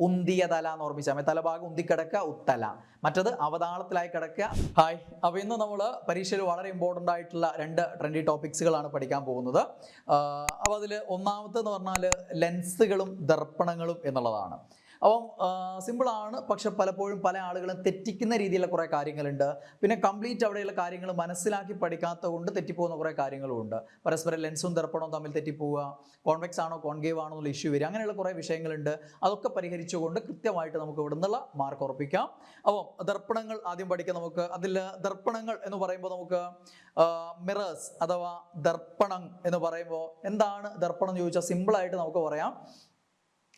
ഉന്തിയ തല എന്ന് ഓർമ്മിച്ചാൽ മതി. തലഭാഗം ഉന്തിക്കിടക്കുക, ഉത്തല. മറ്റത് അവതാളത്തിലായി കിടക്കുക. ഹായ്, അപ്പോൾ ഇന്ന് നമ്മൾ പരീക്ഷയിൽ വളരെ ഇമ്പോർട്ടൻ്റ് ആയിട്ടുള്ള 2 ട്രെൻഡി ടോപ്പിക്സുകളാണ് പഠിക്കാൻ പോകുന്നത്. അപ്പോൾ അതിൽ ഒന്നാമത്തെന്ന് പറഞ്ഞാൽ ലെൻസുകളും ദർപ്പണങ്ങളും എന്നുള്ളതാണ്. അപ്പം സിമ്പിളാണ്, പക്ഷെ പലപ്പോഴും പല ആളുകളും തെറ്റിക്കുന്ന രീതിയിലുള്ള കുറേ കാര്യങ്ങളുണ്ട്. പിന്നെ കംപ്ലീറ്റ് അവിടെയുള്ള കാര്യങ്ങൾ മനസ്സിലാക്കി പഠിക്കാത്തത് കൊണ്ട് തെറ്റിപ്പോകുന്ന കുറേ കാര്യങ്ങളുമുണ്ട്. പരസ്പരം ലെൻസും ദർപ്പണവും തമ്മിൽ തെറ്റിപ്പോവുക, കോൺവെക്സ് ആണോ കോൺകേവ് ആണോ എന്നുള്ള ഇഷ്യൂ വരിക, അങ്ങനെയുള്ള കുറേ വിഷയങ്ങളുണ്ട്. അതൊക്കെ പരിഹരിച്ചുകൊണ്ട് കൃത്യമായിട്ട് നമുക്ക് ഇവിടെ നിന്നുള്ള മാർക്ക് ഉറപ്പിക്കാം. അപ്പം ദർപ്പണങ്ങൾ ആദ്യം പഠിക്കാം നമുക്ക്. അതിൽ ദർപ്പണങ്ങൾ എന്ന് പറയുമ്പോൾ നമുക്ക് മിറേഴ്സ് അഥവാ ദർപ്പണം എന്ന് പറയുമ്പോൾ എന്താണ് ദർപ്പണം എന്ന് ചോദിച്ചാൽ സിമ്പിളായിട്ട് നമുക്ക് പറയാം,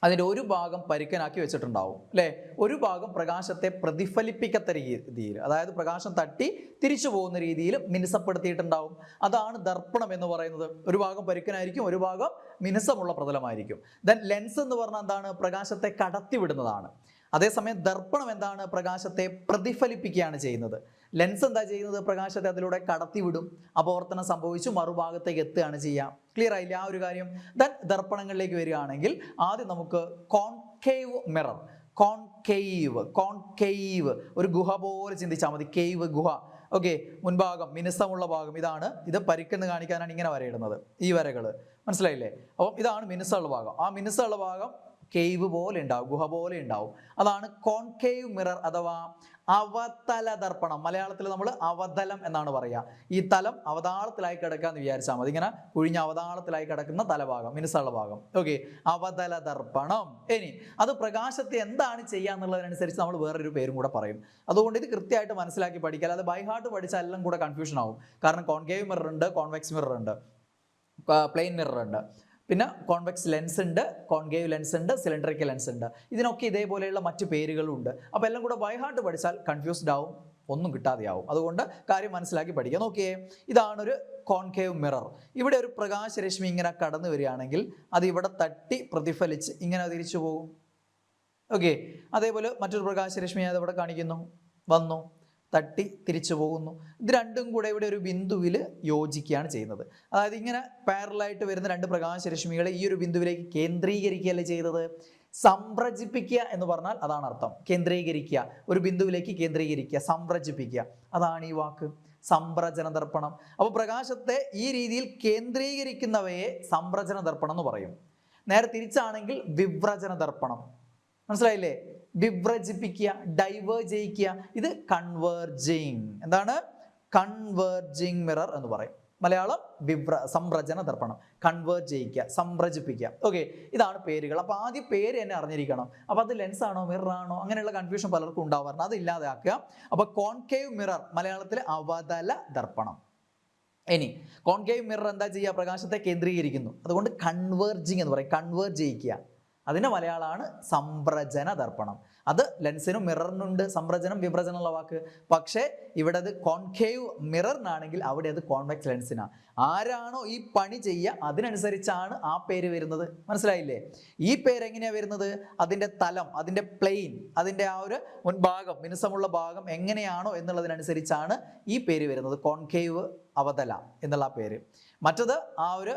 അതിൻ്റെ ഒരു ഭാഗം പരുക്കനാക്കി വെച്ചിട്ടുണ്ടാവും അല്ലേ. ഒരു ഭാഗം പ്രകാശത്തെ പ്രതിഫലിപ്പിക്കത്ത രീതിയിൽ, അതായത് പ്രകാശം തട്ടി തിരിച്ചു പോകുന്ന രീതിയിൽ മിനുസപ്പെടുത്തിയിട്ടുണ്ടാവും. അതാണ് ദർപ്പണം എന്ന് പറയുന്നത്. ഒരു ഭാഗം പരുക്കനായിരിക്കും, ഒരു ഭാഗം മിനുസമുള്ള പ്രതലമായിരിക്കും. ദെൻ ലെൻസ് എന്ന് പറഞ്ഞാൽ എന്താണ്? പ്രകാശത്തെ കടത്തിവിടുന്നതാണ്. അതേസമയം ദർപ്പണം എന്താണ്? പ്രകാശത്തെ പ്രതിഫലിപ്പിക്കുകയാണ് ചെയ്യുന്നത്. ലെൻസ് എന്താ ചെയ്യുന്നത്? പ്രകാശത്തെ അതിലൂടെ കടത്തിവിടും, അപവർത്തനം സംഭവിച്ചു മറുഭാഗത്തേക്ക് എത്തുകയാണ് ചെയ്യുക. ക്ലിയർ ആയില്ല ആ ഒരു കാര്യം? ദെൻ ദർപ്പണങ്ങളിലേക്ക് വരികയാണെങ്കിൽ ആദ്യം നമുക്ക് കോൺകേവ് മിറർ. കോൺകേവ് ഒരു ഗുഹ പോലെ ചിന്തിച്ചാൽ മതി. കേവ് ഗുഹ. ഓക്കെ, മുൻഭാഗം മിനുസമുള്ള ഭാഗം ഇതാണ്. ഇത് പരിക്കെന്ന് കാണിക്കാനാണ് ഇങ്ങനെ വരയിടുന്നത്, ഈ വരകൾ. മനസ്സിലായില്ലേ? അപ്പം ഇതാണ് മിനുസമുള്ള ഭാഗം. ആ മിനുസമുള്ള ഭാഗം കേവ് പോലെ ഉണ്ടാവും, ഗുഹ പോലെ ഉണ്ടാവും. അതാണ് കോൺകേവ് മിറർ അഥവാ അവതല ദർപ്പണം. മലയാളത്തിൽ നമ്മൾ അവതലം എന്നാണ് പറയുക. ഈ തലം അവതാളത്തിലായി കിടക്കുക എന്ന് വിചാരിച്ചാൽ മതി. ഇങ്ങനെ കുഴിഞ്ഞ അവതാളത്തിലായി കിടക്കുന്ന തലഭാഗം, മിനുസുള്ള ഭാഗം. ഓക്കെ, അവതല ദർപ്പണം. ഇനി അത് പ്രകാശത്തെ എന്താണ് ചെയ്യുക എന്നുള്ളതിനനുസരിച്ച് നമ്മൾ വേറൊരു പേരും കൂടെ പറയും. അതുകൊണ്ട് ഇത് കൃത്യമായിട്ട് മനസ്സിലാക്കി പഠിക്കുക. അല്ലാതെ ബൈ ഹാർട്ട് പഠിച്ചാൽ എല്ലാം കൂടെ കൺഫ്യൂഷൻ ആവും. കാരണം കോൺകേവ് മിറർ ഉണ്ട്, കോൺവെക്സ് മിറർ ഉണ്ട്, പ്ലെയിൻ മിറർ ഉണ്ട്, പിന്നെ കോൺവെക്സ് ലെൻസ് ഉണ്ട്, കോൺകേവ് ലെൻസ് ഉണ്ട്, സിലിണ്ടറിക്കൽ ലെൻസ് ഉണ്ട്. ഇതിനൊക്കെ ഇതേപോലെയുള്ള മറ്റു പേരുകളും ഉണ്ട്. അപ്പോൾ എല്ലാം കൂടെ ബൈ ഹാർട്ട് പഠിച്ചാൽ കൺഫ്യൂസ്ഡ് ആവും, ഒന്നും കിട്ടാതെയാവും. അതുകൊണ്ട് കാര്യം മനസ്സിലാക്കി പഠിക്കുക. നോക്കിയേ, ഇതാണൊരു കോൺകേവ് മിറർ. ഇവിടെ ഒരു പ്രകാശരശ്മി ഇങ്ങനെ കടന്നു വരികയാണെങ്കിൽ അത് ഇവിടെ തട്ടി പ്രതിഫലിച്ച് ഇങ്ങനെ തിരിച്ചു പോകും. ഓക്കെ, അതേപോലെ മറ്റൊരു പ്രകാശരശ്മി അത് ഇവിടെ കാണിക്കുന്നു, വന്നു, തട്ടി തിരിച്ചു പോകുന്നു. ഇത് രണ്ടും കൂടെ ഇവിടെ ഒരു ബിന്ദുവിൽ യോജിക്കുകയാണ് ചെയ്യുന്നത്. അതായത് ഇങ്ങനെ പാരലായിട്ട് വരുന്ന 2 പ്രകാശരശ്മികളെ ഈ ഒരു ബിന്ദുവിലേക്ക് കേന്ദ്രീകരിക്കുകയല്ലേ ചെയ്തത്. സംപ്രജിപ്പിക്കുക എന്ന് പറഞ്ഞാൽ അതാണ് അർത്ഥം. കേന്ദ്രീകരിക്കുക, ഒരു ബിന്ദുവിലേക്ക് കേന്ദ്രീകരിക്കുക, സംപ്രജിപ്പിക്കുക, അതാണ് ഈ വാക്ക് സംപ്രജന ദർപ്പണം. അപ്പോൾ പ്രകാശത്തെ ഈ രീതിയിൽ കേന്ദ്രീകരിക്കുന്നവയെ സംപ്രജന ദർപ്പണം എന്ന് പറയും. നേരെ തിരിച്ചാണെങ്കിൽ വിവ്രജന ദർപ്പണം. മനസ്സിലായില്ലേ? വിവ്രജിപ്പിക്കുക, ഡൈവേർജ് ചെയ്യിക്കുക. ഇത് കൺവേർജിങ്. എന്താണ്? കൺവേർജിങ് മിറർ എന്ന് പറയും. മലയാളം സംപ്രജന ദർപ്പണം. കൺവേർജ് ചെയ്യിക്കുക, സംപ്രജിപ്പിക്കുക. ഓക്കെ, ഇതാണ് പേരുകൾ. അപ്പോൾ ആദ്യം പേര് തന്നെ അറിഞ്ഞിരിക്കണം. അപ്പോൾ അത് ലെൻസ് ആണോ മിറർ ആണോ അങ്ങനെയുള്ള കൺഫ്യൂഷൻ പലർക്കും ഉണ്ടാവാറുണ്ട്. അത് ഇല്ലാതെ ആക്കുക. അപ്പോൾ കോൺകേവ് മിറർ മലയാളത്തിൽ അവതല ദർപ്പണം. ഇനി കോൺകേവ് മിറർ എന്താ ചെയ്യുക? പ്രകാശത്തെ കേന്ദ്രീകരിക്കുന്നു. അതുകൊണ്ട് കൺവേർജിങ് എന്ന് പറയും, കൺവേർജ് ചെയ്യിക്കുക. അതിൻ്റെ മലയാളമാണ് സംപ്രജന ദർപ്പണം. അത് ലെൻസിനും മിററിനുണ്ട് സംപ്രജനം വിവ്രജനം ഉള്ള വാക്ക്. പക്ഷേ ഇവിടെ അത് കോൺകേവ് മിററിനാണെങ്കിൽ അവിടെ അത് കോൺവെക്സ് ലെൻസിനാണ്. ആരാണോ ഈ പണി ചെയ്യുക അതിനനുസരിച്ചാണ് ആ പേര് വരുന്നത്. മനസ്സിലായില്ലേ? ഈ പേര് എങ്ങനെയാണ് വരുന്നത്? അതിൻ്റെ തലം, അതിൻ്റെ പ്ലെയിൻ, അതിൻ്റെ ആ ഒരു മുൻഭാഗം, മിനുസമുള്ള ഭാഗം എങ്ങനെയാണോ എന്നുള്ളതിനനുസരിച്ചാണ് ഈ പേര് വരുന്നത്. കോൺകേവ് അവതല എന്നുള്ള പേര്. മറ്റത് ആ ഒരു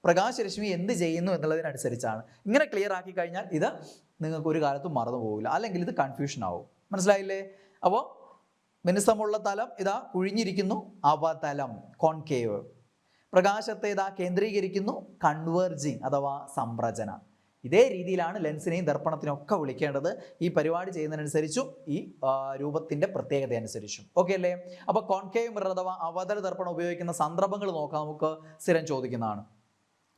പ്രകാശരശ്മി എന്ത് ചെയ്യുന്നു എന്നുള്ളതിനനുസരിച്ചാണ്. ഇങ്ങനെ ക്ലിയർ ആക്കി കഴിഞ്ഞാൽ ഇത് നിങ്ങൾക്ക് ഒരു കാലത്തും മറന്നു പോകില്ല, അല്ലെങ്കിൽ ഇത് കൺഫ്യൂഷൻ ആവും. മനസ്സിലായില്ലേ? അപ്പോൾ മിനുസമുള്ള തലം ഇതാ കുഴിഞ്ഞിരിക്കുന്നു, അവതലം കോൺകേവ്. പ്രകാശത്തെ ഇതാ കേന്ദ്രീകരിക്കുന്നു, കൺവേർജിങ് അഥവാ സംപ്രജന. ഇതേ രീതിയിലാണ് ലെൻസിനെയും ദർപ്പണത്തിനൊക്കെ വിളിക്കേണ്ടത്. ഈ പരിപാടി ചെയ്യുന്നതിനനുസരിച്ചും ഈ രൂപത്തിൻ്റെ പ്രത്യേകത അനുസരിച്ചും. ഓക്കെ അല്ലേ? അപ്പോൾ കോൺകേവ് മിറർ അഥവാ അവതല ദർപ്പണം ഉപയോഗിക്കുന്ന സന്ദർഭങ്ങൾ നോക്കാം. നമുക്ക് സ്ഥിരം ചോദിക്കുന്നതാണ്.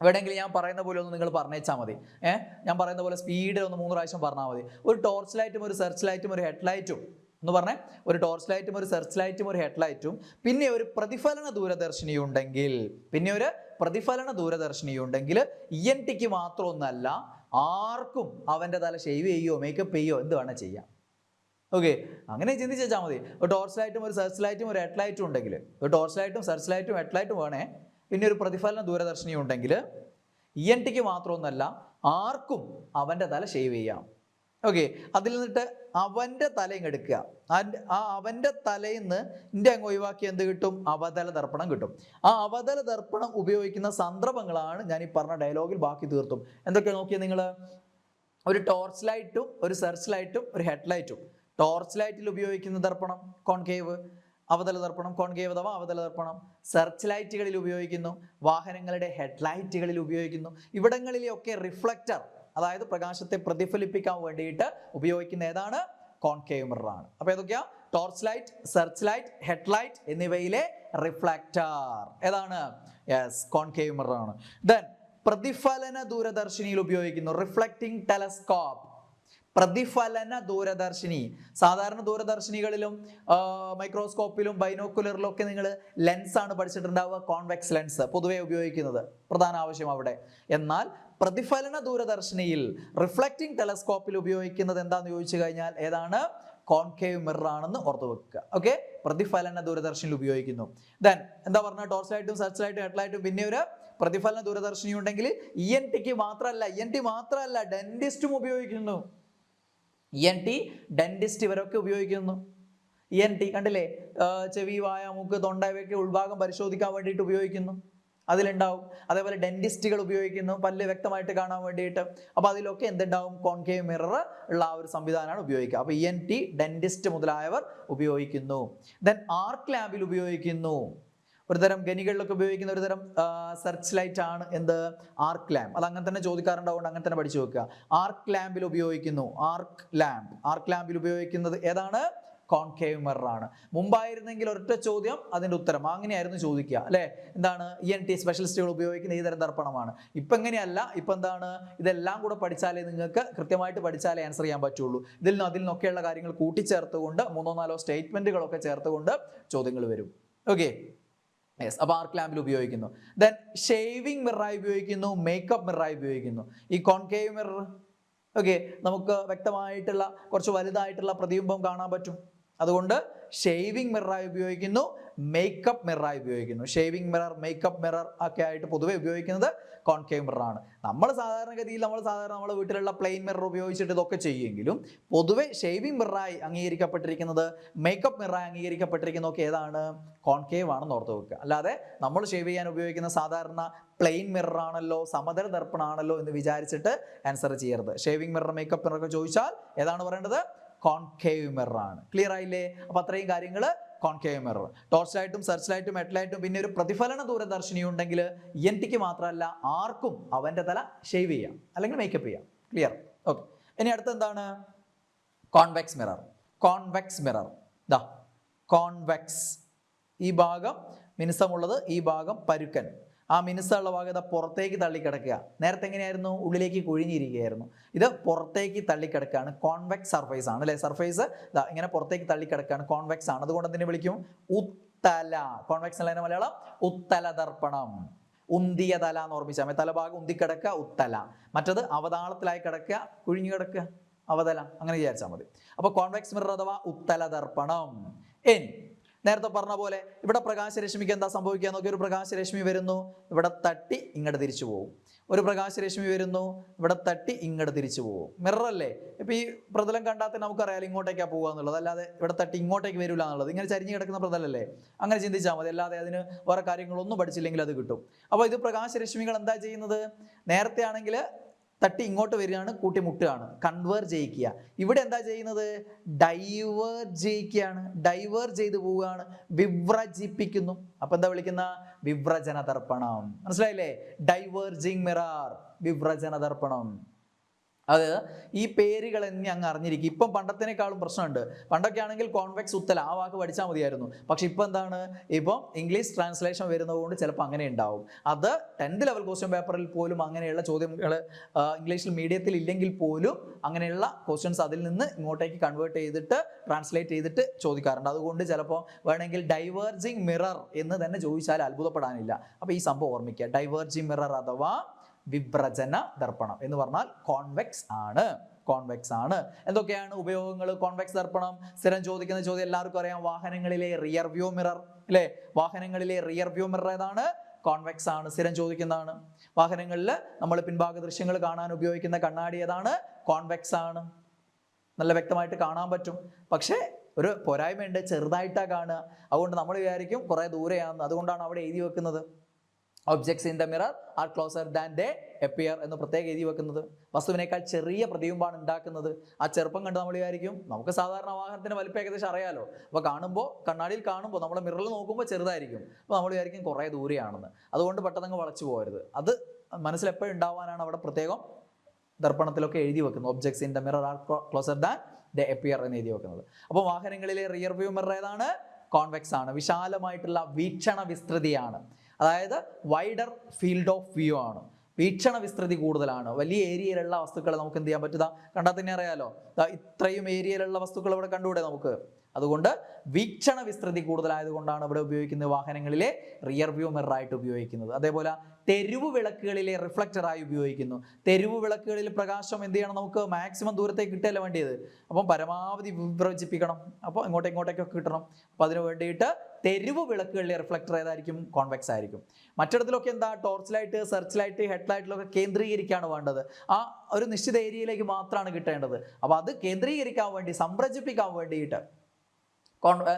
എവിടെയെങ്കിലും ഞാൻ പറയുന്ന പോലെ ഒന്ന് നിങ്ങൾ പറഞ്ഞേച്ചാൽ മതി. ഞാൻ പറയുന്ന പോലെ സ്പീഡിൽ ഒന്ന് 3 പ്രാവശ്യം പറഞ്ഞാൽ മതി. ഒരു ടോർച്ച് ലൈറ്റും ഒരു സെർച്ച് ലൈറ്റും ഒരു ഹെഡ് ലൈറ്റും എന്ന് പറഞ്ഞേ, ഒരു ടോർച്ച് ലൈറ്റും ഒരു സെർച്ച് ലൈറ്റും ഒരു ഹെഡ് ലൈറ്റും പിന്നെ ഒരു പ്രതിഫലന ദൂരദർശിനി ഉണ്ടെങ്കിൽ ENTക്ക് മാത്രമൊന്നല്ല, ആർക്കും അവൻ്റെ തല ഷേവ് ചെയ്യോ മേക്കപ്പ് ചെയ്യോ എന്ത് വേണേൽ ചെയ്യാം. ഓക്കെ, അങ്ങനെ ചിന്തിച്ച് വെച്ചാൽ മതി. ഒരു ടോർച്ച് ലൈറ്റും ഒരു സെർച്ച് ലൈറ്റും ഒരു ഹെഡ് ലൈറ്റും ഉണ്ടെങ്കിൽ, ഒരു ടോർച്ച് ലൈറ്റും സെർച്ച് ലൈറ്റും ഹെഡ് ലൈറ്റും വേണേ, പിന്നെ ഒരു പ്രതിഫലന ദൂരദർശിനി ഉണ്ടെങ്കിൽ ENTക്ക് മാത്രമൊന്നല്ല, ആർക്കും അവൻ്റെ തല ഷേവ് ചെയ്യാം. ഓക്കെ, അതിൽ നിന്നിട്ട് അവൻ്റെ തലയും എടുക്കുക. ആ അവൻ്റെ തലയിൽ നിന്ന് എൻ്റെ അങ്ങ് ഒഴിവാക്കി എന്ത് കിട്ടും? അവതല ദർപ്പണം കിട്ടും. ആ അവതല ദർപ്പണം ഉപയോഗിക്കുന്ന സന്ദർഭങ്ങളാണ് ഞാൻ ഈ പറഞ്ഞ ഡയലോഗിൽ ബാക്കി തീർത്തും. എന്തൊക്കെയാണ് നോക്കിയാൽ നിങ്ങൾ? ഒരു ടോർച്ച് ലൈറ്റും ഒരു സെർച്ച് ലൈറ്റും ഒരു ഹെഡ് ലൈറ്റും. ടോർച്ച് ലൈറ്റിൽ ഉപയോഗിക്കുന്ന ദർപ്പണം കോൺകേവ് അവതല ദർപ്പണം, കോൺകേവ് അഥവാ അവതല ദർപ്പണം. സെർച്ച് ലൈറ്റുകളിൽ ഉപയോഗിക്കുന്നു, വാഹനങ്ങളുടെ ഹെഡ് ലൈറ്റുകളിൽ ഉപയോഗിക്കുന്നു. ഇവിടങ്ങളിലെയൊക്കെ റിഫ്ലക്ടർ, അതായത് പ്രകാശത്തെ പ്രതിഫലിപ്പിക്കാൻ വേണ്ടിയിട്ട് ഉപയോഗിക്കുന്ന ഏതാണ്? കോൺകേവ് മിറർ ആണ്. അപ്പൊ ഏതൊക്കെയാ? Torch light, search light, head light എന്നിവയിലെ റിഫ്ലക്ടർ ഏതാണ്? യെസ്, കോൺകേവ് മിറർ ആണ്. ദെൻ പ്രതിഫലന ദൂരദർശിനിയിൽ ഉപയോഗിക്കുന്നു, റിഫ്ലക്റ്റിംഗ് ടെലസ്കോപ്പ്. പ്രതിഫലന ദൂരദർശിനി, സാധാരണ ദൂരദർശിനികളിലും മൈക്രോസ്കോപ്പിലും ബൈനോക്കുലറിലും ഒക്കെ നിങ്ങൾ ലെൻസ് ആണ് പഠിച്ചിട്ടുണ്ടാവുക, കോൺവെക്സ് ലെൻസ് പൊതുവെ ഉപയോഗിക്കുന്നത്, പ്രധാന ആവശ്യം അവിടെ. എന്നാൽ പ്രതിഫലന ദൂരദർശിനിയിൽ റിഫ്ലക്റ്റിംഗ് ടെലസ്കോപ്പിൽ ഉപയോഗിക്കുന്നത് എന്താണെന്ന് ചോദിച്ചു കഴിഞ്ഞാൽ ഏതാണ്? കോൺകേവ് മിറർ ആണെന്ന് ഓർത്തു വെക്കുക. ഓക്കെ, പ്രതിഫലന ദൂരദർശിനിയിൽ ഉപയോഗിക്കുന്നു. ദെൻ എന്താ പറഞ്ഞ? ടോർച്ച് ലൈറ്റും സെർച്ച് ലൈറ്റും ഹെഡ് ലൈറ്റും പിന്നെ ഒരു പ്രതിഫലന ദൂരദർശിനി ഉണ്ടെങ്കിൽ ENT മാത്രമല്ല ഡെന്റിസ്റ്റും ഉപയോഗിക്കുന്നു. ENT, ഡെന്റിസ്റ്റ് ഇവരൊക്കെ ഉപയോഗിക്കുന്നു. ENT കണ്ടില്ലേ, ചെവി, വായ, മൂക്ക്, തൊണ്ട ഇവയൊക്കെ ഉൾഭാഗം പരിശോധിക്കാൻ വേണ്ടിയിട്ട് ഉപയോഗിക്കുന്നു, അതിലുണ്ടാവും. അതേപോലെ ഡെന്റിസ്റ്റുകൾ ഉപയോഗിക്കുന്നു, പല്ല് വ്യക്തമായിട്ട് കാണാൻ വേണ്ടിയിട്ട്. അപ്പൊ അതിലൊക്കെ എന്തുണ്ടാവും? കോൺകേവ് മിറർ ഉള്ള ആ ഒരു സംവിധാനമാണ് ഉപയോഗിക്കുക. അപ്പൊ ENT, ഡെന്റിസ്റ്റ് മുതലായവർ ഉപയോഗിക്കുന്നു. ദെൻ ആർക്ക് ലാമ്പിൽ ഉപയോഗിക്കുന്നു, ഒരുതരം ഗനികളിലൊക്കെ ഉപയോഗിക്കുന്ന ഒരു തരം സെർച്ച് ലൈറ്റ് ആണ് എന്ത്? ആർക്ക് ലാമ്പ്. അത് അങ്ങനെ തന്നെ ചോദിക്കാറുണ്ടാവുകൊണ്ട് അങ്ങനെ തന്നെ പഠിച്ചു വെക്കുക. ആർക്ക് ലാമ്പിൽ ഉപയോഗിക്കുന്നു, ആർക്ക് ലാമ്പിൽ ഉപയോഗിക്കുന്നത് ഏതാണ്? കോൺകേവ് മിറർ ആണ്. മുമ്പായിരുന്നെങ്കിൽ ഒരൊറ്റ ചോദ്യം അതിന്റെ ഉത്തരം അങ്ങനെയായിരുന്നു ചോദിക്കുക, അല്ലെ? എന്താണ്? ENT സ്പെഷ്യലിസ്റ്റുകൾ ഉപയോഗിക്കുന്ന ഈ തരം ദർപ്പണമാണ്. ഇപ്പൊ എങ്ങനെയല്ല, ഇപ്പൊ എന്താണ്? ഇതെല്ലാം കൂടെ പഠിച്ചാലേ നിങ്ങൾക്ക് കൃത്യമായിട്ട് പഠിച്ചാലേ ആൻസർ ചെയ്യാൻ പറ്റുള്ളൂ. അതിൽ നിന്നൊക്കെയുള്ള കാര്യങ്ങൾ കൂട്ടിച്ചേർത്തുകൊണ്ട് 3-4 സ്റ്റേറ്റ്മെന്റുകളൊക്കെ ചേർത്തുകൊണ്ട് ചോദ്യങ്ങൾ വരും. Okay, yes. അപ്പൊ ആർക്ക് ലാമ്പിൽ ഉപയോഗിക്കുന്നു. ദെൻ ഷേവിംഗ് മിററായി ഉപയോഗിക്കുന്നു, മേക്കപ്പ് മിററായി ഉപയോഗിക്കുന്നു. ഈ കോൺകേവ് മിറർ ഓക്കെ, നമുക്ക് വ്യക്തമായിട്ടുള്ള കുറച്ച് വലുതായിട്ടുള്ള പ്രതിബിംബം കാണാൻ പറ്റും. അതുകൊണ്ട് ഷേവിംഗ് മിററായി ഉപയോഗിക്കുന്നു, മേക്കപ്പ് മിററായി ഉപയോഗിക്കുന്നു. ഷേവിംഗ് മിറർ, മേക്കപ്പ് മിറർ ഒക്കെ ആയിട്ട് പൊതുവെ ഉപയോഗിക്കുന്നത് കോൺകേവ് മിറർ ആണ്. നമ്മൾ സാധാരണഗതിയിൽ നമ്മുടെ വീട്ടിലുള്ള പ്ലെയിൻ മിറർ ഉപയോഗിച്ചിട്ട് ഇതൊക്കെ ചെയ്യുമെങ്കിലും പൊതുവെ ഷേവിംഗ് മിററായി അംഗീകരിക്കപ്പെട്ടിരിക്കുന്നത്, മേക്കപ്പ് മിററായി അംഗീകരിക്കപ്പെട്ടിരിക്കുന്നതൊക്കെ ഏതാണ്? കോൺകേവ് ആണെന്ന് ഓർത്ത് വെക്കുക. അല്ലാതെ നമ്മൾ ഷേവ് ചെയ്യാൻ ഉപയോഗിക്കുന്ന സാധാരണ പ്ലെയിൻ മിറർ ആണല്ലോ, സമതല ദർപ്പണാണല്ലോ എന്ന് വിചാരിച്ചിട്ട് ആൻസർ ചെയ്യരുത്. ഷേവിംഗ് മിറർ, മേക്കപ്പ് മിറർ ഒക്കെ ചോദിച്ചാൽ ഏതാണ് പറയേണ്ടത്? കോൺകേവ് മിറർ ആണ്. ക്ലിയർ ആയില്ലേ? അപ്പൊ അത്രയും കാര്യങ്ങൾ കോൺകേവ് മിറർ. ടോർച്ച് ലൈറ്റും സെർച്ച് ലൈറ്റും ഹെഡ് ലൈറ്റും പിന്നെ ഒരു പ്രതിഫലന ദൂരദർശിനി ഉണ്ടെങ്കിൽ ENTക്ക് മാത്രമല്ല ആർക്കും അവന്റെ തല ഷേവ് ചെയ്യാം അല്ലെങ്കിൽ മേക്കപ്പ് ചെയ്യാം. ക്ലിയർ? ഓക്കെ. ഇനി അടുത്ത എന്താണ്? Convex mirror. കോൺവെക്സ് മിറർ ദാ കോൺവെക്സ്, ഈ ഭാഗം മിനുസമുള്ളത്, ഈ ഭാഗം പരുക്കൻ. ആ മിനുസമുള്ള ഭാഗം പുറത്തേക്ക് തള്ളിക്കിടക്കുക. നേരത്തെ എങ്ങനെയായിരുന്നു? ഉള്ളിലേക്ക് കുഴിഞ്ഞിരിക്കുകയായിരുന്നു. ഇത് പുറത്തേക്ക് തള്ളിക്കിടക്കുകയാണ്. കോൺവെക്സ് സർഫേസ് ആണ്, അല്ലെ? സർഫേസ് ഇങ്ങനെ പുറത്തേക്ക് തള്ളിക്കിടക്കുകയാണ്, കോൺവെക്സ് ആണ്. അതുകൊണ്ട് എന്തിനെ വിളിക്കും? ഉത്തല. കോൺവെക്സ് അല്ല മലയാളം ഉത്തല ദർപ്പണം. ഉന്തിയ തല എന്ന് ഓർമ്മിച്ചാൽ മതി. തലഭാഗം ഉന്തിക്കിടക്കുക, ഉത്തല. മറ്റത് അവതാളത്തിലായി കിടക്കുക, കുഴിഞ്ഞു കിടക്കുക, അവതല, അങ്ങനെ വിചാരിച്ചാൽ മതി. അപ്പൊ കോൺവെക്സ് മിറർ അഥവാ ഉത്തല ദർപ്പണം. ഇനി നേരത്തെ പറഞ്ഞ പോലെ ഇവിടെ പ്രകാശരശ്മിക്ക് എന്താ സംഭവിക്കുക നോക്കി? ഒരു പ്രകാശരശ്മി വരുന്നു, ഇവിടെ തട്ടി ഇങ്ങോട്ട് തിരിച്ചു പോകും. ഒരു പ്രകാശരശ്മി വരുന്നു, ഇവിടെ തട്ടി ഇങ്ങോട്ട് തിരിച്ചു പോകും. മിറർ അല്ലേ? ഇപ്പൊ ഈ പ്രതലം കണ്ടാൽ തന്നെ നമുക്കറിയാം ഇങ്ങോട്ടേക്കാ പോകുക എന്നുള്ളത്, അല്ലാതെ ഇവിടെ തട്ടി ഇങ്ങോട്ടേക്ക് വരില്ല എന്നുള്ളത്. ഇങ്ങനെ ചരിഞ്ഞ് കിടക്കുന്ന പ്രതലല്ലേ, അങ്ങനെ ചിന്തിച്ചാൽ മതി. അല്ലാതെ അതിന് വേറെ കാര്യങ്ങളൊന്നും പഠിച്ചില്ലെങ്കിൽ അത് കിട്ടും. അപ്പൊ ഇത് പ്രകാശരശ്മികൾ എന്താ ചെയ്യുന്നത്? നേരത്തെ ആണെങ്കിൽ തട്ടി ഇങ്ങോട്ട് വരികയാണ്, കൂട്ടിമുട്ടുകയാണ്, കൺവേർജ് ചെയ്യിക്കുക. ഇവിടെ എന്താ ചെയ്യുന്നത്? ഡൈവേർജ് ചെയ്യിക്കുകയാണ്, ഡൈവേർജ് ചെയ്ത് പോവുകയാണ്, വിവ്രജിപ്പിക്കുന്നു. അപ്പൊ എന്താ വിളിക്കുന്ന? വിവ്രജന ദർപ്പണം. മനസ്സിലായില്ലേ? ഡൈവേർജിങ് മിറർ, വിവ്രജന ദർപ്പണം. അത് ഈ പേരുകൾ എന്നെ അങ്ങ് അറിഞ്ഞിരിക്കും. ഇപ്പം പണ്ടത്തിനേക്കാളും പ്രശ്നമുണ്ട്. പണ്ടൊക്കെ ആണെങ്കിൽ കോൺവെക്സ് ഉത്തല ആ വാക്ക് പഠിച്ചാൽ മതിയായിരുന്നു. പക്ഷെ ഇപ്പം എന്താണ്? ഇപ്പം ഇംഗ്ലീഷ് ട്രാൻസ്ലേഷൻ വരുന്നതുകൊണ്ട് ചിലപ്പോൾ അങ്ങനെ ഉണ്ടാവും. അത് 10th ലെവൽ ക്വസ്റ്റ്യൻ പേപ്പറിൽ പോലും അങ്ങനെയുള്ള ചോദ്യങ്ങൾ ഇംഗ്ലീഷിൽ മീഡിയത്തിൽ ഇല്ലെങ്കിൽ പോലും അങ്ങനെയുള്ള ക്വസ്റ്റ്യൻസ് അതിൽ നിന്ന് ഇങ്ങോട്ടേക്ക് കൺവേർട്ട് ചെയ്തിട്ട് ട്രാൻസ്ലേറ്റ് ചെയ്തിട്ട് ചോദിക്കാറുണ്ട്. അതുകൊണ്ട് ചിലപ്പോൾ വേണമെങ്കിൽ ഡൈവേർജിങ് മിറർ എന്ന് തന്നെ ചോദിച്ചാൽ അത്ഭുതപ്പെടാനില്ല. അപ്പോൾ ഈ സംഭവം ഓർമ്മിക്കുക. ഡൈവേർജിങ് മിറർ അഥവാ വിവ്രജന ദർപ്പണം എന്ന് പറഞ്ഞാൽ കോൺവെക്സ് ആണ്. കോൺവെക്സ് ആണ്. എന്തൊക്കെയാണ് ഉപയോഗങ്ങൾ? കോൺവെക്സ് ദർപ്പണം സ്ഥിരം ചോദിക്കുന്ന ചോദ്യം എല്ലാവർക്കും അറിയാം. വാഹനങ്ങളിലെ റിയർ വ്യൂ മിറർ, അല്ലേ? വാഹനങ്ങളിലെ റിയർ വ്യൂ മിറർ ഏതാണ്? കോൺവെക്സ് ആണ്, സ്ഥിരം ചോദിക്കുന്നതാണ്. വാഹനങ്ങളിൽ നമ്മൾ പിൻഭാഗ ദൃശ്യങ്ങൾ കാണാൻ ഉപയോഗിക്കുന്ന കണ്ണാടി ഏതാണ്? കോൺവെക്സ് ആണ്. നല്ല വ്യക്തമായിട്ട് കാണാൻ പറ്റും. പക്ഷേ ഒരു പോരായ്മയുണ്ട്, ചെറുതായിട്ടാണ് കാണുക. അതുകൊണ്ട് നമ്മൾ വിചാരിക്കും കുറേ ദൂരെയാണെന്ന്. അതുകൊണ്ടാണ് അവിടെ എഴുതി വെക്കുന്നത്. Objects in the mirror R closer than they appear എന്ന് പ്രത്യേകം എഴുതി വെക്കുന്നത്. വസ്തുവിനേക്കാൾ ചെറിയ പ്രതിബിംബമാണ് ഉണ്ടാക്കുന്നത്. ആ ചെറുപ്പം കണ്ട് നമ്മൾ വിചാരിക്കും നമുക്ക് സാധാരണ വാഹനത്തിന്റെ വലിപ്പം ഏകദേശം അറിയാലോ. അപ്പോൾ കാണുമ്പോൾ കണ്ണാടിയിൽ കാണുമ്പോൾ നമ്മൾ മിററിൽ നോക്കുമ്പോൾ ചെറുതായിരിക്കും. അപ്പോൾ നമ്മൾ വിചാരിക്കും കുറേ ദൂരെയാണെന്ന്. അതുകൊണ്ട് പെട്ടെന്ന് വളച്ചു പോകരുത്. അത് മനസ്സിലെപ്പോഴും ഉണ്ടാവാനാണ് അവിടെ പ്രത്യേകം ദർപ്പണത്തിലൊക്കെ എഴുതി വെക്കുന്നത്. Objects in the mirror R closer than they appear എന്ന് എഴുതി വെക്കുന്നത്. അപ്പോൾ വാഹനങ്ങളിലെ റിയർ വ്യൂ മിറർ ഏതാണ്? കോൺവെക്സ് ആണ്. വിശാലമായിട്ടുള്ള വീക്ഷണ വിസ്തൃതിയാണ്. അതായത് വൈഡർ ഫീൽഡ് ഓഫ് വ്യൂ ആണ്. വീക്ഷണ വിസ്തൃതി കൂടുതലാണ്. വലിയ ഏരിയയിലുള്ള വസ്തുക്കളെ നമുക്ക് എന്ത് ചെയ്യാൻ പറ്റുക? കണ്ടാൽ തന്നെ അറിയാലോ. ഇത്രയും ഏരിയയിലുള്ള വസ്തുക്കൾ ഇവിടെ കണ്ടുകൂടെ നമുക്ക്? അതുകൊണ്ട് വീക്ഷണ വിസ്തൃതി കൂടുതലായതുകൊണ്ടാണ് ഇവിടെ ഉപയോഗിക്കുന്നത് വാഹനങ്ങളിലെ റിയർ വ്യൂ മിറർ ആയിട്ട് ഉപയോഗിക്കുന്നത്. അതേപോലെ തെരുവ് വിളക്കുകളിലെ റിഫ്ലക്ടറായി ഉപയോഗിക്കുന്നു. തെരുവ് വിളക്കുകളിൽ പ്രകാശം എന്ത് ചെയ്യണം? നമുക്ക് മാക്സിമം ദൂരത്തേക്ക് കിട്ടുകയല്ല വേണ്ടിയത്. അപ്പം പരമാവധി വിഭജിപ്പിക്കണം. അപ്പോൾ ഇങ്ങോട്ടേക്കൊക്കെ കിട്ടണം. അപ്പം അതിന് വേണ്ടിയിട്ട് തെരുവ് വിളക്കുകളിലെ റിഫ്ലക്ടർ ഏതായിരിക്കും? കോൺവെക്സ് ആയിരിക്കും. മറ്റിടത്തിലൊക്കെ എന്താ? Torch light, search light, head ലൈറ്റിലൊക്കെ കേന്ദ്രീകരിക്കുകയാണ് വേണ്ടത്. ആ ഒരു നിശ്ചിത ഏരിയയിലേക്ക് മാത്രമാണ് കിട്ടേണ്ടത്. അപ്പോൾ അത് കേന്ദ്രീകരിക്കാൻ വേണ്ടി, സംരചിപ്പിക്കാൻ വേണ്ടിയിട്ട്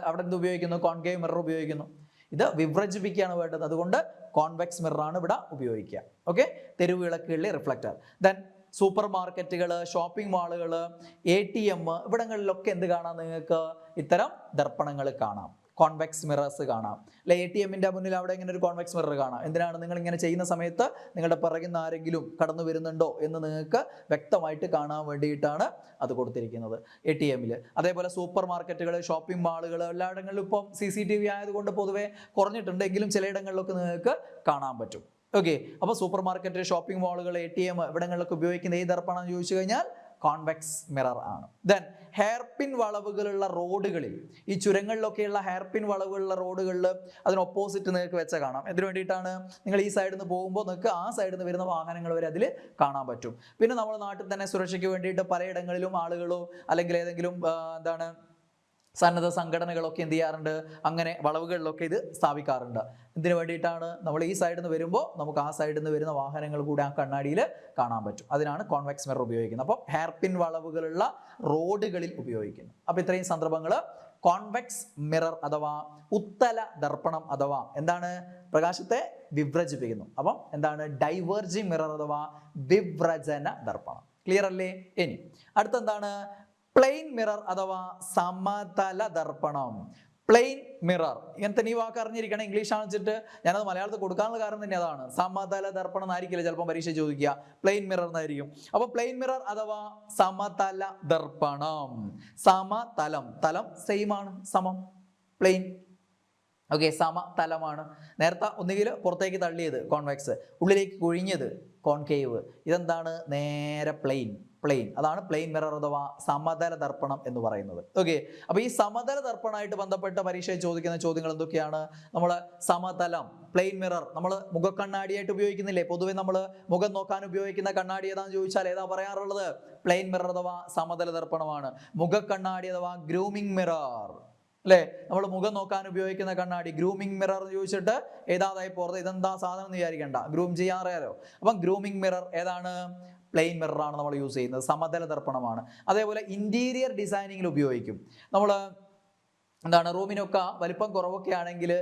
അവിടെ എന്ത് ഉപയോഗിക്കുന്നു? കോൺകേവ് മിറർ ഉപയോഗിക്കുന്നു. ഇത് വിഭജിപ്പിക്കുകയാണ് വേണ്ടത്. അതുകൊണ്ട് കോൺവെക്സ് മിററാണ് ഇവിടെ ഉപയോഗിക്കുക. ഓക്കെ, തെരുവ് വിളക്കുകളിലെ റിഫ്ലക്ടർ. ദെൻ സൂപ്പർ മാർക്കറ്റുകൾ, ഷോപ്പിംഗ് മാളുകൾ, ATM ഇവിടങ്ങളിലൊക്കെ എന്ത് കാണാം? നിങ്ങൾക്ക് ഇത്തരം ദർപ്പണങ്ങൾ കാണാം. കോൺവെക്സ് മിറേഴ്സ് കാണാം. അല്ലെ, ATMന്റെ മുന്നിൽ അവിടെ ഇങ്ങനെ ഒരു കോൺവെക്സ് മിറർ കാണാം. എന്തിനാണ്? നിങ്ങൾ ഇങ്ങനെ ചെയ്യുന്ന സമയത്ത് നിങ്ങളുടെ പിറകിൽ നിന്ന് ആരെങ്കിലും കടന്നു വരുന്നുണ്ടോ എന്ന് നിങ്ങൾക്ക് വ്യക്തമായിട്ട് കാണാൻ വേണ്ടിയിട്ടാണ് അത് കൊടുത്തിരിക്കുന്നത് ATMൽ. അതേപോലെ സൂപ്പർ മാർക്കറ്റുകൾ, ഷോപ്പിംഗ് മാളുകൾ എല്ലായിടങ്ങളിലും ഇപ്പം CCTV ആയതുകൊണ്ട് പൊതുവെ കുറഞ്ഞിട്ടുണ്ടെങ്കിലും ചിലയിടങ്ങളിലൊക്കെ നിങ്ങൾക്ക് കാണാൻ പറ്റും. ഓക്കെ, അപ്പോൾ സൂപ്പർ മാർക്കറ്റ്, ഷോപ്പിംഗ് മാളുകൾ, ATM ഇവിടങ്ങളിലൊക്കെ ഉപയോഗിക്കുന്ന ഏത് ദർപ്പണം എന്ന് ചോദിച്ചു കഴിഞ്ഞാൽ കോൺവെക്സ് മിറർ ആണ്. ദെൻ ഹെയർപിൻ വളവുകളുള്ള റോഡുകളിൽ, ഈ ചുരങ്ങളിലൊക്കെയുള്ള ഹെയർപിൻ വളവുകളുള്ള റോഡുകളിൽ അതിന് ഓപ്പോസിറ്റ് നിങ്ങൾക്ക് വെച്ച കാണാം. എന്തിനു വേണ്ടിയിട്ടാണ്? നിങ്ങൾ ഈ സൈഡിൽ നിന്ന് പോകുമ്പോൾ നിങ്ങൾക്ക് ആ സൈഡിൽ നിന്ന് വരുന്ന വാഹനങ്ങൾ വരെ അതിൽ കാണാൻ പറ്റും. പിന്നെ നമ്മുടെ നാട്ടിൽ തന്നെ സുരക്ഷയ്ക്ക് വേണ്ടിയിട്ട് പലയിടങ്ങളിലും ആളുകളോ അല്ലെങ്കിൽ ഏതെങ്കിലും സന്നദ്ധ സംഘടനകളൊക്കെ എന്ത് ചെയ്യാറുണ്ട്? അങ്ങനെ വളവുകളിലൊക്കെ ഇത് സ്ഥാപിക്കാറുണ്ട്. ഇതിനു വേണ്ടിയിട്ടാണ് നമ്മൾ ഈ സൈഡിൽ നിന്ന് വരുമ്പോൾ നമുക്ക് ആ സൈഡിൽ നിന്ന് വരുന്ന വാഹനങ്ങൾ കൂടെ ആ കണ്ണാടിയിൽ കാണാൻ പറ്റും. അതിനാണ് കോൺവെക്സ് മിറർ ഉപയോഗിക്കുന്നത്. അപ്പോൾ ഹെയർപിൻ വളവുകളുള്ള റോഡുകളിൽ ഉപയോഗിക്കുന്നു. അപ്പോൾ ഇത്രയും സന്ദർഭങ്ങൾ കോൺവെക്സ് മിറർ അഥവാ ഉത്തല ദർപ്പണം അഥവാ എന്താണ്? പ്രകാശത്തെ വിഭ്രജിപ്പിക്കുന്നു. അപ്പം എന്താണ്? ഡൈവേർജിങ് മിറർ അഥവാ വിവ്രജന ദർപ്പണം. ക്ലിയർ അല്ലേ? ഇനി അടുത്തെന്താണ്? പ്ലെയിൻ മിറർ അഥവാ സമതല ദർപ്പണം. പ്ലെയിൻ മിറർ, ഇങ്ങനത്തെ ഈ വാക്ക് അറിഞ്ഞിരിക്കണം. ഇംഗ്ലീഷ് ആണെന്നിട്ട് ഞാനത് മലയാളത്തിൽ കൊടുക്കാനുള്ള കാരണം തന്നെ അതാണ്. സമതല ദർപ്പണം എന്നായിരിക്കില്ല ചിലപ്പോൾ പരീക്ഷ ചോദിക്കുക, പ്ലെയിൻ മിറർ എന്നായിരിക്കും. അപ്പൊ പ്ലെയിൻ മിറർ അഥവാ സമതല ദർപ്പണം. സമതലം, തലം സെയിം ആണ്, സമം, പ്ലെയിൻ. ഓക്കെ, സമതലമാണ്. നേരത്തെ ഒന്നുകിൽ പുറത്തേക്ക് തള്ളിയത് കോൺവെക്സ്, ഉള്ളിലേക്ക് കുഴിഞ്ഞത് കോൺകേവ്. ഇതെന്താണ്? നേരെ പ്ലെയിൻ. അതാണ് പ്ലെയിൻ മിറർ അഥവാ സമതല ദർപ്പണം എന്ന് പറയുന്നത്. ഓക്കെ, അപ്പൊ ഈ സമതല ദർപ്പണമായിട്ട് ബന്ധപ്പെട്ട പരീക്ഷയിൽ ചോദിക്കുന്ന ചോദ്യങ്ങൾ എന്തൊക്കെയാണ്? നമ്മൾ സമതലം, പ്ലെയിൻ മിറർ നമ്മൾ മുഖക്കണ്ണാടിയായിട്ട് ഉപയോഗിക്കുന്നില്ലേ? പൊതുവെ നമ്മൾ മുഖം നോക്കാൻ ഉപയോഗിക്കുന്ന കണ്ണാടി ഏതാന്ന് ചോദിച്ചാൽ ഏതാ പറയാറുള്ളത്? പ്ലെയിൻ മിറർ അഥവാ സമതല ദർപ്പണമാണ്. മുഖക്കണ്ണാടി അഥവാ ഗ്രൂമിംഗ് മിറർ, അല്ലേ? നമ്മൾ മുഖം നോക്കാൻ ഉപയോഗിക്കുന്ന കണ്ണാടി ഗ്രൂമിംഗ് മിറർ ചോദിച്ചിട്ട് ഏതാതായി പോറത്? ഇതെന്താ സാധനം എന്ന് വിചാരിക്കണ്ട, ഗ്രൂം ചെയ്യാൻ അറിയാലോ. അപ്പം ഗ്രൂമിംഗ് മിറർ ഏതാണ്? പ്ലെയിൻ മിറർ ആണ് നമ്മൾ യൂസ് ചെയ്യുന്നത്. സമതല ദർപ്പണമാണ്. അതേപോലെ ഇന്റീരിയർ ഡിസൈനിങ്ങിൽ ഉപയോഗിക്കും. നമ്മൾ എന്താണ്? റൂമിനൊക്കെ വലിപ്പം കുറവൊക്കെ ആണെങ്കിൽ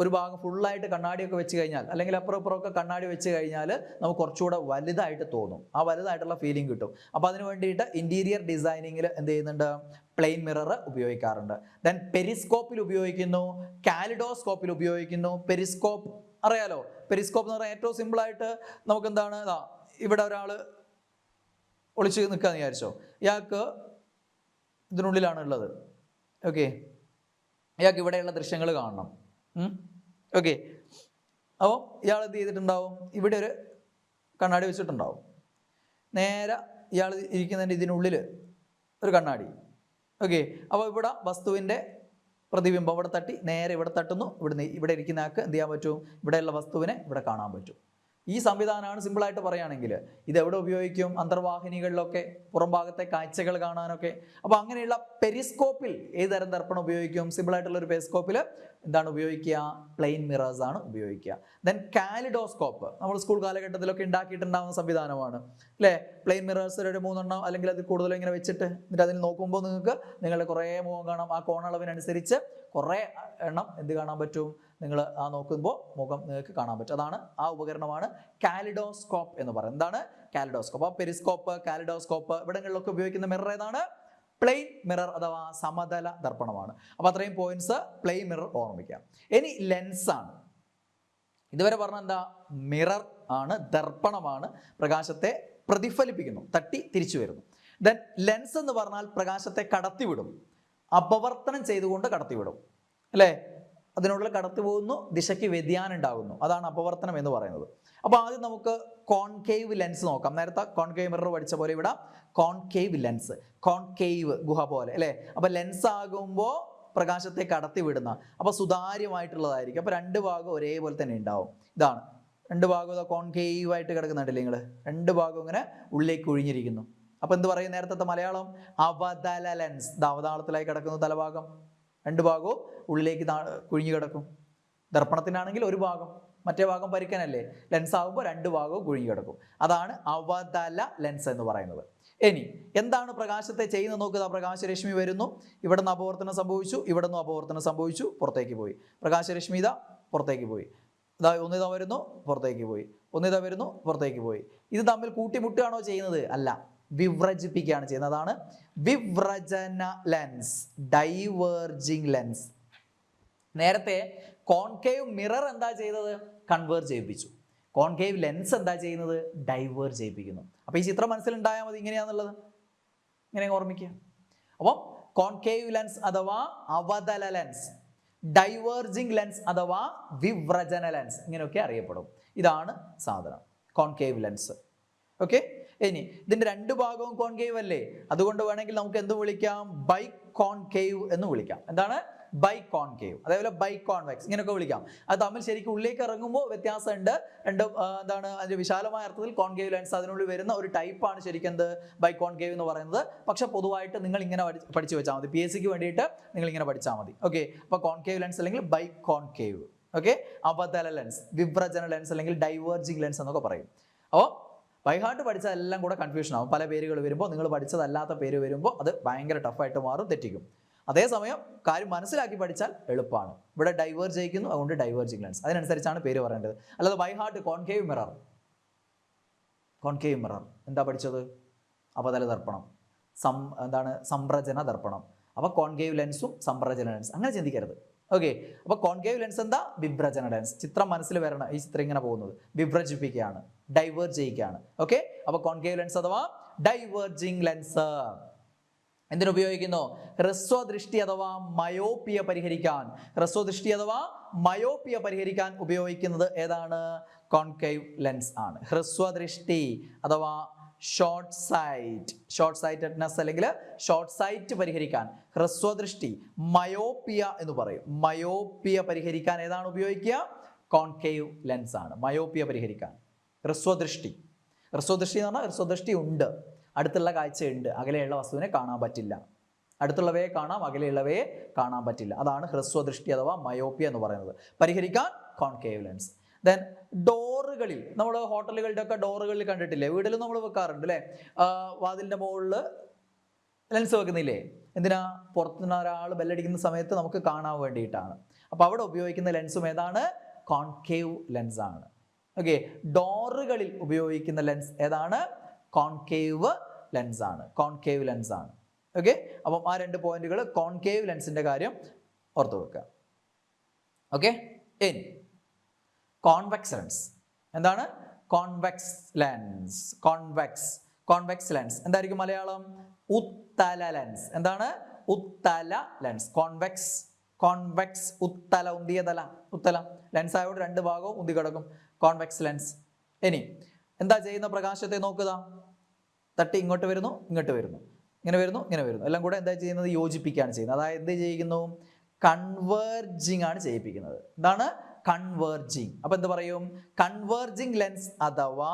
ഒരു ഭാഗം ഫുള്ളായിട്ട് കണ്ണാടിയൊക്കെ വെച്ച് കഴിഞ്ഞാൽ, അല്ലെങ്കിൽ അപ്പുറം ഇപ്പുറമൊക്കെ കണ്ണാടി വെച്ച് കഴിഞ്ഞാൽ നമുക്ക് കുറച്ചുകൂടെ വലുതായിട്ട് തോന്നും. ആ വലുതായിട്ടുള്ള ഫീലിംഗ് കിട്ടും. അപ്പോൾ അതിന് വേണ്ടിയിട്ട് ഇന്റീരിയർ ഡിസൈനിങ്ങിൽ എന്ത് ചെയ്യുന്നുണ്ട്? പ്ലെയിൻ മിറർ ഉപയോഗിക്കാറുണ്ട്. ദെൻ പെരിസ്കോപ്പിൽ ഉപയോഗിക്കുന്നു, കാലിഡോസ്കോപ്പിൽ ഉപയോഗിക്കുന്നു. പെരിസ്കോപ്പ് അറിയാലോ. പെരിസ്കോപ്പ് എന്ന് പറഞ്ഞാൽ ഏറ്റവും സിമ്പിളായിട്ട് നമുക്ക് എന്താണ്? ഇവിടെ ഒരാൾ ഒളിച്ച് നിൽക്കാന്ന് വിചാരിച്ചോ, ഇയാൾക്ക് ഇതിനുള്ളിലാണ് ഉള്ളത്. ഓക്കെ, ഇയാൾക്ക് ഇവിടെയുള്ള ദൃശ്യങ്ങൾ കാണണം. ഓക്കെ, അപ്പോൾ ഇയാൾ എന്ത് ചെയ്തിട്ടുണ്ടാവും? ഇവിടെ ഒരു കണ്ണാടി വെച്ചിട്ടുണ്ടാവും. നേരെ ഇയാൾ ഇരിക്കുന്നതിൻ്റെ ഇതിനുള്ളിൽ ഒരു കണ്ണാടി. ഓക്കെ, അപ്പോൾ ഇവിടെ വസ്തുവിൻ്റെ പ്രതിബിംബം ഇവിടെ തട്ടി നേരെ ഇവിടെ തട്ടുന്നു. ഇവിടെ ഇരിക്കുന്ന ആൾക്ക് എന്ത് ചെയ്യാൻ പറ്റും? ഇവിടെയുള്ള വസ്തുവിനെ ഇവിടെ കാണാൻ പറ്റും. ഈ സംവിധാനമാണ് സിമ്പിളായിട്ട് പറയുകയാണെങ്കിൽ. ഇതെവിടെ ഉപയോഗിക്കും? അന്തർവാഹിനികളിലൊക്കെ, പുറം ഭാഗത്തെ കാഴ്ചകൾ കാണാനൊക്കെ. അപ്പോൾ അങ്ങനെയുള്ള പെരിസ്കോപ്പിൽ ഏത് തരം ദർപ്പണം ഉപയോഗിക്കും? സിമ്പിളായിട്ടുള്ള ഒരു പെരിസ്കോപ്പിൽ എന്താണ് ഉപയോഗിക്കുക? പ്ലെയിൻ മിറേഴ്സ് ആണ് ഉപയോഗിക്കുക. ദെൻ കാലിഡോസ്കോപ്പ് നമ്മൾ സ്കൂൾ കാലഘട്ടത്തിലൊക്കെ ഉണ്ടാക്കിയിട്ടുണ്ടാകുന്ന സംവിധാനമാണ് അല്ലേ? പ്ലെയിൻ മിറേഴ്സ് ഒരു 3 അല്ലെങ്കിൽ അതിൽ കൂടുതലും ഇങ്ങനെ വെച്ചിട്ട് എന്നിട്ട് അതിൽ നോക്കുമ്പോൾ നിങ്ങൾക്ക് നിങ്ങളുടെ കുറേ മുഖം കാണാം. ആ കോണളവിനനുസരിച്ച് കുറേ എണ്ണം എന്ത് കാണാൻ പറ്റും? നിങ്ങൾ ആ നോക്കുമ്പോൾ മുഖം നിങ്ങൾക്ക് കാണാൻ പറ്റും. അതാണ് ആ ഉപകരണമാണ് കാലിഡോസ്കോപ്പ് എന്ന് പറയുന്നത്. എന്താണ് കാലിഡോസ്കോപ്പ്? ആ പെരിസ്കോപ്പ്, കാലിഡോസ്കോപ്പ് ഇവിടങ്ങളിലൊക്കെ ഉപയോഗിക്കുന്ന മിറർ ഏതാണ്? പ്ലെയിൻ മിറർ അഥവാ സമതല ദർപ്പണമാണ്. അപ്പോൾ അത്രയും പോയിന്റ്സ് പ്ലെയിൻ മിറർ ഓർമ്മിക്കാം. ഇനി ലെൻസാണ്. ഇതുവരെ പറഞ്ഞ എന്താ? മിറർ ആണ്, ദർപ്പണമാണ്, പ്രകാശത്തെ പ്രതിഫലിപ്പിക്കുന്നു, തട്ടി തിരിച്ചു വരുന്നു. ദെൻ ലെൻസ് എന്ന് പറഞ്ഞാൽ പ്രകാശത്തെ കടത്തിവിടും, അപവർത്തനം ചെയ്തുകൊണ്ട് കടത്തിവിടും അല്ലേ? അതിനോടുള്ള കടത്തി പോകുന്നു, ദിശയ്ക്ക് വ്യതിയാനം ഉണ്ടാകുന്നു, അതാണ് അപവർത്തനം എന്ന് പറയുന്നത്. അപ്പോൾ ആദ്യം നമുക്ക് കോൺകേവ് ലെൻസ് നോക്കാം. നേരത്തെ കോൺകേവ് മിറർ പഠിച്ച പോലെ ഇവിടെ കോൺകേവ് ലെൻസ്, കോൺകേവ് ഗുഹ പോലെ അല്ലേ? അപ്പോൾ ലെൻസ് ആകുമ്പോൾ പ്രകാശത്തെ കടത്തി വിടുന്ന, അപ്പോൾ സുതാര്യമായിട്ടുള്ളതായിരിക്കും. അപ്പോൾ 2 ഭാഗം ഒരേപോലെ തന്നെ ഉണ്ടാവും. ഇതാണ് 2 ഭാഗം കോൺകേവ് ആയിട്ട് കിടക്കുന്നുണ്ടല്ലേ നിങ്ങൾ? 2 ഭാഗം ഇങ്ങനെ ഉള്ളിലേക്ക് ഒഴിഞ്ഞിരിക്കുന്നു. അപ്പോൾ എന്ത് പറയും നേരത്തെ മലയാളം? അവതല ലെൻസ്. അവതാളത്തിലായി കിടക്കുന്ന തലഭാഗം, 2 ഭാഗവും ഉള്ളിലേക്ക് കുഴിഞ്ഞു കിടക്കും. ദർപ്പണത്തിനാണെങ്കിൽ ഒരു ഭാഗം, മറ്റേ ഭാഗം പരിക്കനല്ലേ? ലെൻസ് ആകുമ്പോൾ 2 ഭാഗവും കുഴിഞ്ഞു കിടക്കും. അതാണ് അവതല ലെൻസ് എന്ന് പറയുന്നത്. ഇനി എന്താണ് പ്രകാശത്തെ ചെയ്യുന്നത് നോക്കുക. പ്രകാശരശ്മി വരുന്നു, ഇവിടെ നിന്ന് അപവർത്തനം സംഭവിച്ചു, ഇവിടെ നിന്നും അപവർത്തനം സംഭവിച്ചു, പുറത്തേക്ക് പോയി. പ്രകാശരശ്മി ഇതാ പുറത്തേക്ക് പോയി, ഒന്നിത വരുന്നു പുറത്തേക്ക് പോയി, ഒന്നിത വരുന്നു പുറത്തേക്ക് പോയി. ഇത് തമ്മിൽ കൂട്ടിമുട്ടുകയാണോ ചെയ്യുന്നത്? അല്ല, വിവ്രജിപ്പിക്കുകയാണ് ചെയ്യുന്നത്. അതാണ് വിവ്രജന ലെൻസ്, ഡൈവേർജിങ് ലെൻസ്. നേരത്തെ കോൺകേവ് മിറർ എന്താ ചെയ്തത്? കൺവേർജ് ചെയ്യിപ്പിച്ചു. കോൺകേവ് ലെൻസ് എന്താ ചെയ്യുന്നത്? ഡൈവേർജ് ചെയ്യിപ്പിക്കുന്നു. അപ്പോൾ ഈ ചിത്രം മനസ്സിലുണ്ടായാൽ മതി, ഇങ്ങനെയാണെന്നുള്ളത് ഇങ്ങനെ ഓർമ്മിക്കുക. അപ്പം കോൺകേവ് ലെൻസ് അഥവാ അവതല ലെൻസ്, ഡൈവേർജിങ് ലെൻസ് അഥവാ വിവ്രജന ലെൻസ്, ഇങ്ങനെയൊക്കെ അറിയപ്പെടും. ഇതാണ് സാധനം കോൺകേവ് ലെൻസ്. ഓക്കെ, ഇനി ഇതിന്റെ 2 ഭാഗവും കോൺകേവ് അല്ലേ? അതുകൊണ്ട് വേണമെങ്കിൽ നമുക്ക് എന്ത് വിളിക്കാം? ബൈ കോൺകേവ് എന്ന് വിളിക്കാം. എന്താണ്? Bi concave. അതേപോലെ ബൈ കോൺവെക്സ്, ഇങ്ങനെയൊക്കെ വിളിക്കാം. അത് തമ്മിൽ ശരിക്കും ഉള്ളിലേക്ക് ഇറങ്ങുമ്പോൾ വ്യത്യാസമുണ്ട്. എന്താണ് അതിന്റെ വിശാലമായ അർത്ഥത്തിൽ കോൺകേവ് ലെൻസ് അതിനുള്ളിൽ വരുന്ന ഒരു ടൈപ്പാണ് ശരിക്കും എന്ത്? ബൈ കോൺകേവ് എന്ന് പറയുന്നത്. പക്ഷെ പൊതുവായിട്ട് നിങ്ങൾ ഇങ്ങനെ പഠിച്ചു വെച്ചാൽ മതി, PSCക്ക് വേണ്ടിയിട്ട് നിങ്ങൾ ഇങ്ങനെ പഠിച്ചാൽ മതി. ഓക്കെ, അപ്പോൾ കോൺകേവ് ലെൻസ് അല്ലെങ്കിൽ ബൈ കോൺകേവ്. ഓക്കെ, അവതല ലെൻസ്, വിവ്രജന ലെൻസ് അല്ലെങ്കിൽ ഡൈവേർജിങ് ലെൻസ് എന്നൊക്കെ പറയും. അപ്പോൾ ബൈഹാർട്ട് പഠിച്ചാൽ എല്ലാം കൂടെ കൺഫ്യൂഷൻ ആവും. പല പേരുകൾ വരുമ്പോൾ, നിങ്ങൾ പഠിച്ചതല്ലാത്ത പേര് വരുമ്പോൾ അത് ഭയങ്കര ടഫായിട്ട് മാറും, തെറ്റിക്കും. അതേസമയം കാര്യം മനസ്സിലാക്കി പഠിച്ചാൽ എളുപ്പമാണ്. ഇവിടെ ഡൈവേർജ് ചെയ്യിക്കുന്നു, അതുകൊണ്ട് ഡൈവേർജിങ് ലെൻസ്, അതിനനുസരിച്ചാണ് പേര് പറയേണ്ടത്. അല്ലാതെ by heart concave mirror, concave mirror എന്താ പഠിച്ചത്? അവതല ദർപ്പണം, എന്താണ് സംപ്രജന ദർപ്പണം. അപ്പോൾ കോൺകേവ് ലെൻസും സംപ്രജന ലെൻസ് അങ്ങനെ ചിന്തിക്കരുത്. ഓക്കെ, അപ്പോൾ കോൺകേവ് ലെൻസ് എന്താ? വിവ്രജന ലെൻസ്. ചിത്രം മനസ്സിൽ വരണം. ഈ ചിത്രം ഇങ്ങനെ പോകുന്നത് വിവ്രജിപ്പിക്കുകയാണ്, ഡൈവേർജ് ചെയ്യിക്കുകയാണ്. ഓക്കെ, അപ്പോൾ കോൺകേവ് ലെൻസ് അഥവാ ഡൈവേർജിങ് ലെൻസ് എന്തിനുപയോഗിക്കുന്നു? ഹ്രസ്വദൃഷ്ടി അഥവാ മയോപ്പിയ പരിഹരിക്കാൻ, ഹ്രസ്വദൃഷ്ടി അഥവാ മയോപ്പിയ പരിഹരിക്കാൻ ഉപയോഗിക്കുന്നത് ഏതാണ്? കോൺകേവ് ലെൻസ് ആണ്. ഹ്രസ്വദൃഷ്ടി അഥവാ ഷോർട്ട് സൈറ്റ്, ഷോർട്ട് സൈറ്റഡ്നെസ് അല്ലെങ്കിൽ ഷോർട്ട് സൈറ്റ് പരിഹരിക്കാൻ ഹ്രസ്വദൃഷ്ടി, മയോപ്പിയ എന്ന് പറയും. മയോപ്പിയ പരിഹരിക്കാൻ ഏതാണ് ഉപയോഗിക്കുക? കോൺകേവ് ലെൻസ് ആണ് മയോപ്പിയ പരിഹരിക്കാൻ. ഹ്രസ്വദൃഷ്ടി, ഹ്രസ്വദൃഷ്ടി എന്ന് പറഞ്ഞാൽ ഹ്രസ്വദൃഷ്ടി ഉണ്ട്, അടുത്തുള്ള കാഴ്ചയുണ്ട്, അകലെയുള്ള വസ്തുവിനെ കാണാൻ പറ്റില്ല. അടുത്തുള്ളവയെ കാണാം, അകലെയുള്ളവയെ കാണാൻ പറ്റില്ല. അതാണ് ഹ്രസ്വദൃഷ്ടി അഥവാ മയോപ്പിയ എന്ന് പറയുന്നത്. പരിഹരിക്കാൻ കോൺകേവ് ലെൻസ്. ദെൻ ഡോറുകളിൽ, നമ്മൾ ഹോട്ടലുകളുടെ ഒക്കെ ഡോറുകളിൽ കണ്ടിട്ടില്ലേ? വീട്ടിലും നമ്മൾ വെക്കാറുണ്ട് അല്ലേ? വാതിലിൻ്റെ മുകളിൽ ലെൻസ് വെക്കുന്നില്ലേ? എന്തിനാ? പുറത്തുനിന്ന് ഒരാൾ ബെല്ലടിക്കുന്ന സമയത്ത് നമുക്ക് കാണാൻ വേണ്ടിയിട്ടാണ്. അപ്പോൾ അവിടെ ഉപയോഗിക്കുന്ന ലെൻസും ഏതാണ്? കോൺകേവ് ലെൻസ് ആണ്. ഓക്കെ, ഡോറുകളിൽ ഉപയോഗിക്കുന്ന ലെൻസ് ഏതാണ്? കോൺകേവ് ലെൻസ് ആണ്, കോൺകേവ് ലെൻസ് ആണ്. ഓക്കെ, അപ്പം ആ 2 പോയിന്റുകൾ കോൺകേവ് ലെൻസിന്റെ കാര്യം ഓർത്തു വെക്കുക. ഓക്കെ, ഇനി കോൺവെക്സ് ലെൻസ് എന്താണ്? കോൺവെക്സ് ലെൻസ്, കോൺവെക്സ് ലെൻസ് എന്തായിരിക്കും മലയാളം? ഉത്തല ലെൻസ്. എന്താണ്? ഉത്തല ലെൻസ്. കോൺവെക്സ് ഉത്തല, ഉന്തിയ തല, ഉത്തല ലെൻസ് ആയതുകൊണ്ട് 2 ഭാഗവും ഉന്തി കിടക്കും. Convex lens. ഇനി എന്താ ചെയ്യുന്ന? പ്രകാശത്തെ നോക്കുക, തട്ടി ഇങ്ങോട്ട് വരുന്നു, ഇങ്ങോട്ട് വരുന്നു, ഇങ്ങനെ വരുന്നു, ഇങ്ങനെ വരുന്നു, എല്ലാം കൂടെ എന്താ ചെയ്യുന്നത്? യോജിപ്പിക്കുകയാണ് ചെയ്യുന്നത്. അതായത് എന്ത് ചെയ്യുന്നു? കൺവേർജിങ് ആണ് ചെയ്യിപ്പിക്കുന്നത്. എന്താണ്? കൺവേർജിങ്. അപ്പൊ എന്ത് പറയും? കൺവേർജിങ് ലെൻസ് അഥവാ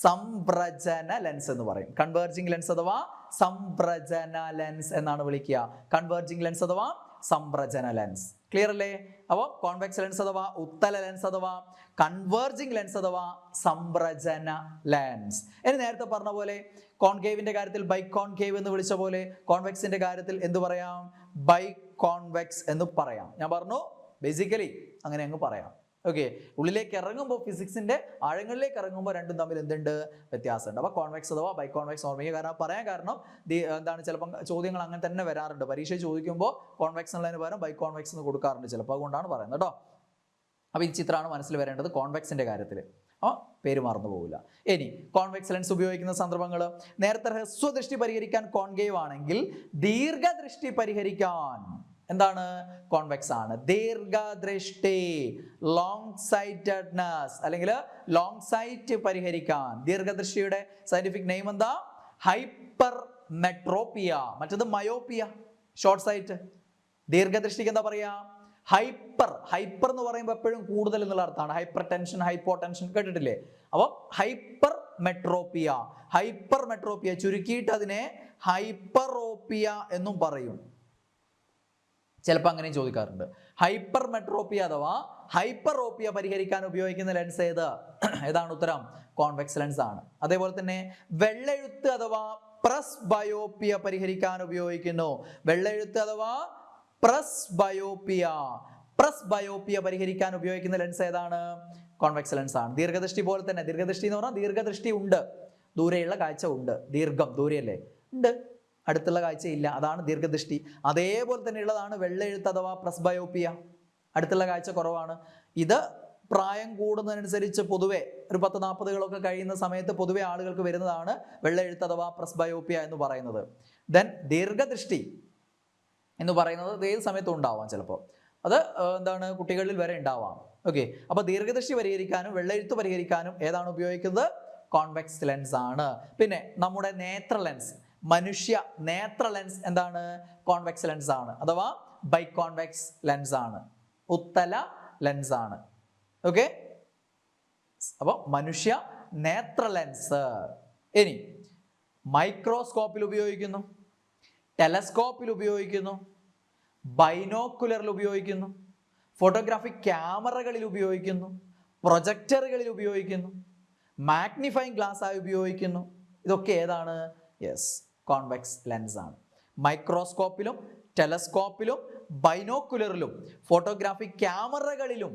സംപ്രജന ലെൻസ് എന്ന് പറയും. കൺവേർജിങ് ലെൻസ് അഥവാ സംപ്രജന ലെൻസ് എന്നാണ് വിളിക്കുക. കൺവേർജിങ് ലെൻസ് അഥവാ സംപ്രജന ലെൻസ്. ക്ലിയർ അല്ലേ? അപ്പോൾ കോൺവെക്സ് ലെൻസ് അഥവാ ഉത്തല ലെൻസ് അഥവാ കൺവേർജിംഗ് ലെൻസ് അഥവാ സംപ്രജന ലെൻസ്. ഇനി നേരത്തെ പറഞ്ഞ പോലെ കോൺകേവിന്റെ കാര്യത്തിൽ ബൈകോൺകേവ് എന്ന് വിളിച്ച പോലെ കോൺവെക്സിന്റെ കാര്യത്തിൽ എന്ത് പറയാം? ബൈകോൺവെക്സ് എന്ന് പറയാം. ഞാൻ പറഞ്ഞു ബേസിക്കലി അങ്ങനെ അങ്ങ് പറയാം. ഓക്കെ, ഉള്ളിലേക്ക് ഇറങ്ങുമ്പോൾ ഫിസിക്സിന്റെ ആഴങ്ങളിലേക്ക് ഇറങ്ങുമ്പോൾ രണ്ടും തമ്മിൽ എന്തുണ്ട്? വ്യത്യാസമുണ്ട്. അപ്പോൾ കോൺവെക്സ് അഥവാ ബൈകോൺവെക്സ് ഓർമ്മിക്കുക. കാരണം പറയാൻ കാരണം എന്താണ്, ചിലപ്പോൾ ചോദ്യങ്ങൾ അങ്ങനെ തന്നെ വരാറുണ്ട്. പരീക്ഷ ചോദിക്കുമ്പോൾ കോൺവെക്സ് എന്നുള്ളതിന് പകരം ബൈകോൺവെക്സ് എന്ന് കൊടുക്കാറുണ്ട് ചിലപ്പോൾ. അതുകൊണ്ടാണ് പറയുന്നത് കേട്ടോ. അപ്പോൾ ഈ ചിത്രമാണ് മനസ്സിൽ വരേണ്ടത് കോൺവെക്സിന്റെ കാര്യത്തിൽ. അപ്പോൾ പേര് മറന്നു പോകില്ല. ഇനി കോൺവെക്സ് ലെൻസ് ഉപയോഗിക്കുന്ന സന്ദർഭങ്ങൾ, നേരത്തെ ഹ്രസ്വദൃഷ്ടി പരിഹരിക്കാൻ കോൺകേവ് ആണെങ്കിൽ ദീർഘദൃഷ്ടി പരിഹരിക്കാൻ എന്താണ്? കോൺവെക്സ് ആണ്. ദീർഘദൃഷ്ടി, ലോങ് സൈറ്റഡ്നെസ് അല്ലെങ്കിൽ ലോങ് സൈറ്റ് പരിഹരിക്കാൻ ദീർഘദൃഷ്ടിയുടെ സയന്റിഫിക് നെയിം എന്താ? ഹൈപ്പർ മെട്രോപ്പിയ. മറ്റത് മയോപ്പിയ, ഷോർട്ട് സൈറ്റ്. ദീർഘദൃഷ്ടിക്ക് എന്താ പറയാ? ഹൈപ്പർ. ഹൈപ്പർ എന്ന് പറയുമ്പോൾ എപ്പോഴും കൂടുതൽ എന്നുള്ള അർത്ഥമാണ്. ഹൈപ്പർ ടെൻഷൻ, ഹൈപ്പോ ടെൻഷൻ കേട്ടിട്ടില്ലേ? അപ്പം ഹൈപ്പർ മെട്രോപ്പിയ. ഹൈപ്പർ മെട്രോപ്പിയ ചുരുക്കിയിട്ട് അതിനെ ഹൈപ്പറോപ്പിയ എന്നും പറയും. ചിലപ്പോൾ അങ്ങനെ ചോദിക്കാറുണ്ട്. ഹൈപ്പർ മെട്രോപ്പിയ അഥവാ ഹൈപ്പറോപ്പിയ പരിഹരിക്കാൻ ഉപയോഗിക്കുന്ന ലെൻസ് ഏതാണ് ഉത്തരം? കോൺവെക്സ് ലെൻസ് ആണ്. അതേപോലെ തന്നെ വെള്ളെഴുത്ത് അഥവാ പ്രസ് ബയോപ്പിയ പരിഹരിക്കാൻ ഉപയോഗിക്കുന്നു. വെള്ളെഴുത്ത് അഥവാ പ്രസ് ബയോപ്പിയ. പ്രസ് ബയോപ്പിയ പരിഹരിക്കാൻ ഉപയോഗിക്കുന്ന ലെൻസ് ഏതാണ്? കോൺവെക്സ് ലെൻസ് ആണ്. ദീർഘദൃഷ്ടി പോലെ തന്നെ, ദീർഘദൃഷ്ടി എന്ന് പറഞ്ഞാൽ ദീർഘദൃഷ്ടി ഉണ്ട്, ദൂരെയുള്ള കാഴ്ച ഉണ്ട്. ദീർഘം ദൂരെയല്ലേ? ഉണ്ട്, അടുത്തുള്ള കാഴ്ചയില്ല, അതാണ് ദീർഘദൃഷ്ടി. അതേപോലെ തന്നെ ഉള്ളതാണ് വെള്ളെഴുത്ത് അഥവാ പ്രസ് ബയോപ്പിയ. അടുത്തുള്ള കാഴ്ച കുറവാണ്. ഇത് പ്രായം കൂടുന്നതിനനുസരിച്ച് പൊതുവെ ഒരു 10-40 കഴിയുന്ന സമയത്ത് പൊതുവെ ആളുകൾക്ക് വരുന്നതാണ് വെള്ളെഴുത്ത് അഥവാ പ്രസ് ബയോപ്പിയ എന്ന് പറയുന്നത്. ദെൻ ദീർഘദൃഷ്ടി എന്ന് പറയുന്നത് ഏത് സമയത്തും ഉണ്ടാവാം. ചിലപ്പോൾ അത് എന്താണ്, കുട്ടികളിൽ വരെ ഉണ്ടാവാം. ഓക്കെ, അപ്പോൾ ദീർഘദൃഷ്ടി പരിഹരിക്കാനും വെള്ളെഴുത്ത് പരിഹരിക്കാനും ഏതാണ് ഉപയോഗിക്കുന്നത്? കോൺവെക്സ് ലെൻസ് ആണ്. പിന്നെ നമ്മുടെ നേത്ര ലെൻസ്, മനുഷ്യ നേത്ര ലെൻസ് എന്താണ്? കോൺവെക്സ് ലെൻസ് ആണ് അഥവാ ബൈകോൺവെക്സ് ലെൻസ് ആണ്, ഉത്തല ലെൻസ് ആണ്. ഓക്കെ, അപ്പോൾ മനുഷ്യ നേത്ര ലെൻസ്. ഇനി മൈക്രോസ്കോപ്പിൽ ഉപയോഗിക്കുന്നു, ടെലസ്കോപ്പിൽ ഉപയോഗിക്കുന്നു, ബൈനോക്കുലറിൽ ഉപയോഗിക്കുന്നു, ഫോട്ടോഗ്രാഫിക് ക്യാമറകളിൽ ഉപയോഗിക്കുന്നു, പ്രൊജക്ടറുകളിൽ ഉപയോഗിക്കുന്നു, മാഗ്നിഫൈങ് ഗ്ലാസ് ആയി ഉപയോഗിക്കുന്നു. ഇതൊക്കെ ഏതാണ്? യെസ്, കോൺവെക്സ് ലെൻസ് ആണ്. മൈക്രോസ്കോപ്പിലും ടെലസ്കോപ്പിലും ബൈനോക്കുലറിലും ഫോട്ടോഗ്രാഫിക് ക്യാമറകളിലും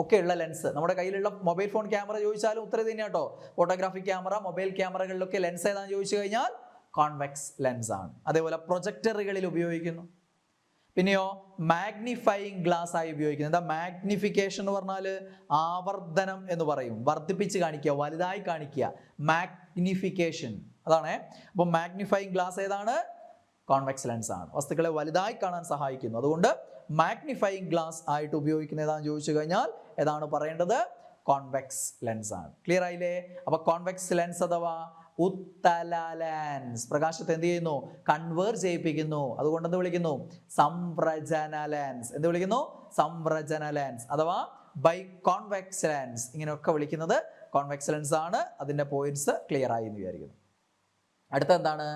ഒക്കെയുള്ള ലെൻസ്. നമ്മുടെ കയ്യിലുള്ള മൊബൈൽ ഫോൺ ക്യാമറ ചോദിച്ചാലും ഉത്തരം തന്നെ കേട്ടോ. ഫോട്ടോഗ്രാഫിക് ക്യാമറ, മൊബൈൽ ക്യാമറകളിലൊക്കെ ലെൻസ് ഏതാണെന്ന് ചോദിച്ചു കഴിഞ്ഞാൽ കോൺവെക്സ് ലെൻസ് ആണ്. അതേപോലെ പ്രൊജക്ടറുകളിൽ ഉപയോഗിക്കുന്നു. പിന്നെയോ മാഗ്നിഫൈയിങ് ഗ്ലാസ് ആയി ഉപയോഗിക്കുന്നത്. എന്താ മാഗ്നിഫിക്കേഷൻ എന്ന് പറഞ്ഞാൽ? ആവർധനം എന്ന് പറയും, വർദ്ധിപ്പിച്ച് കാണിക്കുക, വലുതായി കാണിക്കുക, മാഗ്നിഫിക്കേഷൻ അതാണ്. അപ്പോൾ മാഗ്നിഫൈയിങ് ഗ്ലാസ് ഏതാണ്? കോൺവെക്സ് ലെൻസ് ആണ്. വസ്തുക്കളെ വലുതായി കാണാൻ സഹായിക്കുന്നു. അതുകൊണ്ട് മാഗ്നിഫൈയിങ് ഗ്ലാസ് ആയിട്ട് ഉപയോഗിക്കുന്ന ഏതാണെന്ന് ചോദിച്ചു കഴിഞ്ഞാൽ ഏതാണ് പറയേണ്ടത്? കോൺവെക്സ് ലെൻസ് ആണ്. ക്ലിയർ ആയില്ലേ? അപ്പൊ കോൺവെക്സ് ലെൻസ് അഥവാ ഉത്തല ലെൻസ് പ്രകാശത്തെ എന്ത് ചെയ്യുന്നു? കൺവേർജ് ചെയ്യിപ്പിക്കുന്നു. അതുകൊണ്ട് എന്ത് വിളിക്കുന്നു? സംപ്രജന ലെൻസ്. എന്ത് വിളിക്കുന്നു? സംപ്രജന ലെൻസ് അഥവാ ബൈകോൺവെക്സ് ലെൻസ്. ഇങ്ങനെയൊക്കെ വിളിക്കുന്നത് കോൺവെക്സ് ലെൻസ് ആണ്. അതിന്റെ പോയിന്റ്സ് ക്ലിയർ ആയി എന്ന് വിചാരിക്കുന്നു. അടുത്ത എന്താണ്?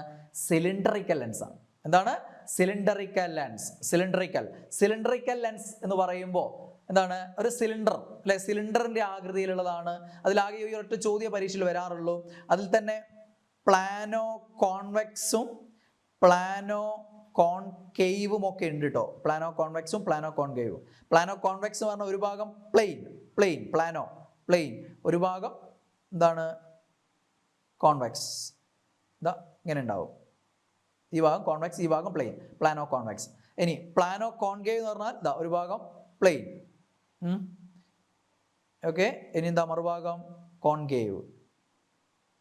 സിലിണ്ടറിക്കൽ ലെൻസ് ആണ്. എന്താണ്? Cylindrical lens. സിലിണ്ടറിക്കൽ ലെൻസ് എന്ന് പറയുമ്പോൾ എന്താണ്? ഒരു സിലിണ്ടർ അല്ലെ, സിലിണ്ടറിന്റെ ആകൃതിയിലുള്ളതാണ്. അതിലാകെ ഈ ഒരൊറ്റ ചോദ്യ പരീക്ഷയിൽ വരാറുള്ളൂ. അതിൽ തന്നെ പ്ലാനോ കോൺവെക്സും പ്ലാനോ കോൺകേവും ഒക്കെ ഉണ്ട് കേട്ടോ. പ്ലാനോ കോൺവെക്സും പ്ലാനോ കോൺകേവും. പ്ലാനോ കോൺവെക്സ് എന്ന് പറഞ്ഞാൽ ഒരു ഭാഗം പ്ലെയിൻ പ്ലാനോ പ്ലെയിൻ, ഒരു ഭാഗം എന്താണ്? കോൺവെക്സ്. ഇതാ ഇങ്ങനെ ഉണ്ടാവും. ഈ ഭാഗം കോൺവെക്സ്, ഈ ഭാഗം പ്ലെയിൻ, പ്ലാനോ കോൺവെക്സ്. ഇനി പ്ലാനോ കോൺകേവ് എന്ന് പറഞ്ഞാൽ ഇതാ ഒരു ഭാഗം പ്ലെയിൻ. ഓക്കെ, ഇനി എന്താ മറുഭാഗം? കോൺകേവ്.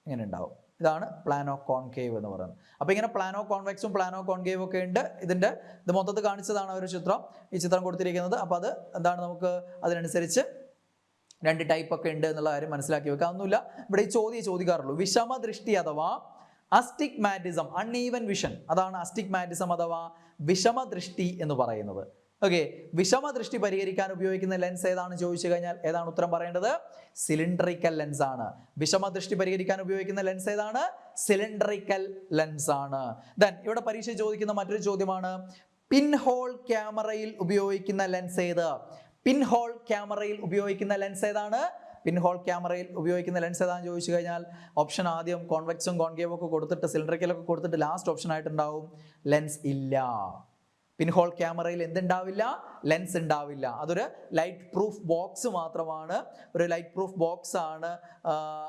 ഇങ്ങനെ ഉണ്ടാവും. ഇതാണ് പ്ലാനോ കോൺകേവ് എന്ന് പറയുന്നത്. അപ്പോൾ ഇങ്ങനെ പ്ലാനോ കോൺവെക്സും പ്ലാനോ കോൺകേവും ഒക്കെ ഉണ്ട്. ഇത് മൊത്തത്തിൽ കാണിച്ചതാണ് ഒരു ചിത്രം, ഈ ചിത്രം കൊടുത്തിരിക്കുന്നത്. അപ്പോൾ അത് എന്താണ്, നമുക്ക് അതിനനുസരിച്ച് 2 ടൈപ്പ് ഒക്കെ ഉണ്ട് എന്നുള്ള കാര്യം മനസ്സിലാക്കി വെക്കുക. ഒന്നുമില്ല, ഇവിടെ ഈ ചോദിക്കാറുള്ളൂ. വിഷമദൃഷ്ടി അഥവാ അസ്റ്റിഗ്മാറ്റിസം, അൺഈവൻ വിഷൻ, അതാണ് അസ്റ്റിഗ്മാറ്റിസം അഥവാ വിഷമദൃഷ്ടി എന്ന് പറയുന്നത്. ഓക്കെ, വിഷമദൃഷ്ടി പരിഹരിക്കാൻ ഉപയോഗിക്കുന്ന ലെൻസ് ഏതാണെന്ന് ചോദിച്ചു കഴിഞ്ഞാൽ ഏതാണ് ഉത്തരം പറയേണ്ടത്? സിലിണ്ടറിക്കൽ ലെൻസ് ആണ്. വിഷമദൃഷ്ടി പരിഹരിക്കാൻ ഉപയോഗിക്കുന്ന ലെൻസ് ഏതാണ്? സിലിണ്ടറിക്കൽ ലെൻസ് ആണ്. ദെൻ ഇവിടെ പരീക്ഷ ചോദിക്കുന്ന മറ്റൊരു ചോദ്യമാണ് പിൻഹോൾ ക്യാമറയിൽ ഉപയോഗിക്കുന്ന ലെൻസ് ഏത്? പിൻഹോൾ ക്യാമറയിൽ ഉപയോഗിക്കുന്ന ലെൻസ് ഏതാണ്? പിൻഹോൾ ക്യാമറയിൽ ഉപയോഗിക്കുന്ന ലെൻസ് ഏതാണെന്ന് ചോദിച്ചു കഴിഞ്ഞാൽ ഓപ്ഷൻ ആദ്യം കോൺവെക്സും കോൺകേവും ഒക്കെ കൊടുത്തിട്ട് സിലിണ്ടറിക്കലൊക്കെ കൊടുത്തിട്ട് ലാസ്റ്റ് ഓപ്ഷൻ ആയിട്ടുണ്ടാവും ലെൻസ് ഇല്ല. പിൻഹോൾ ക്യാമറയിൽ എന്തുണ്ടാവില്ല? ലെൻസ് ഉണ്ടാവില്ല. അതൊരു ലൈറ്റ് പ്രൂഫ് ബോക്സ് മാത്രമാണ്. ഒരു ലൈറ്റ് പ്രൂഫ് ബോക്സ് ആണ്.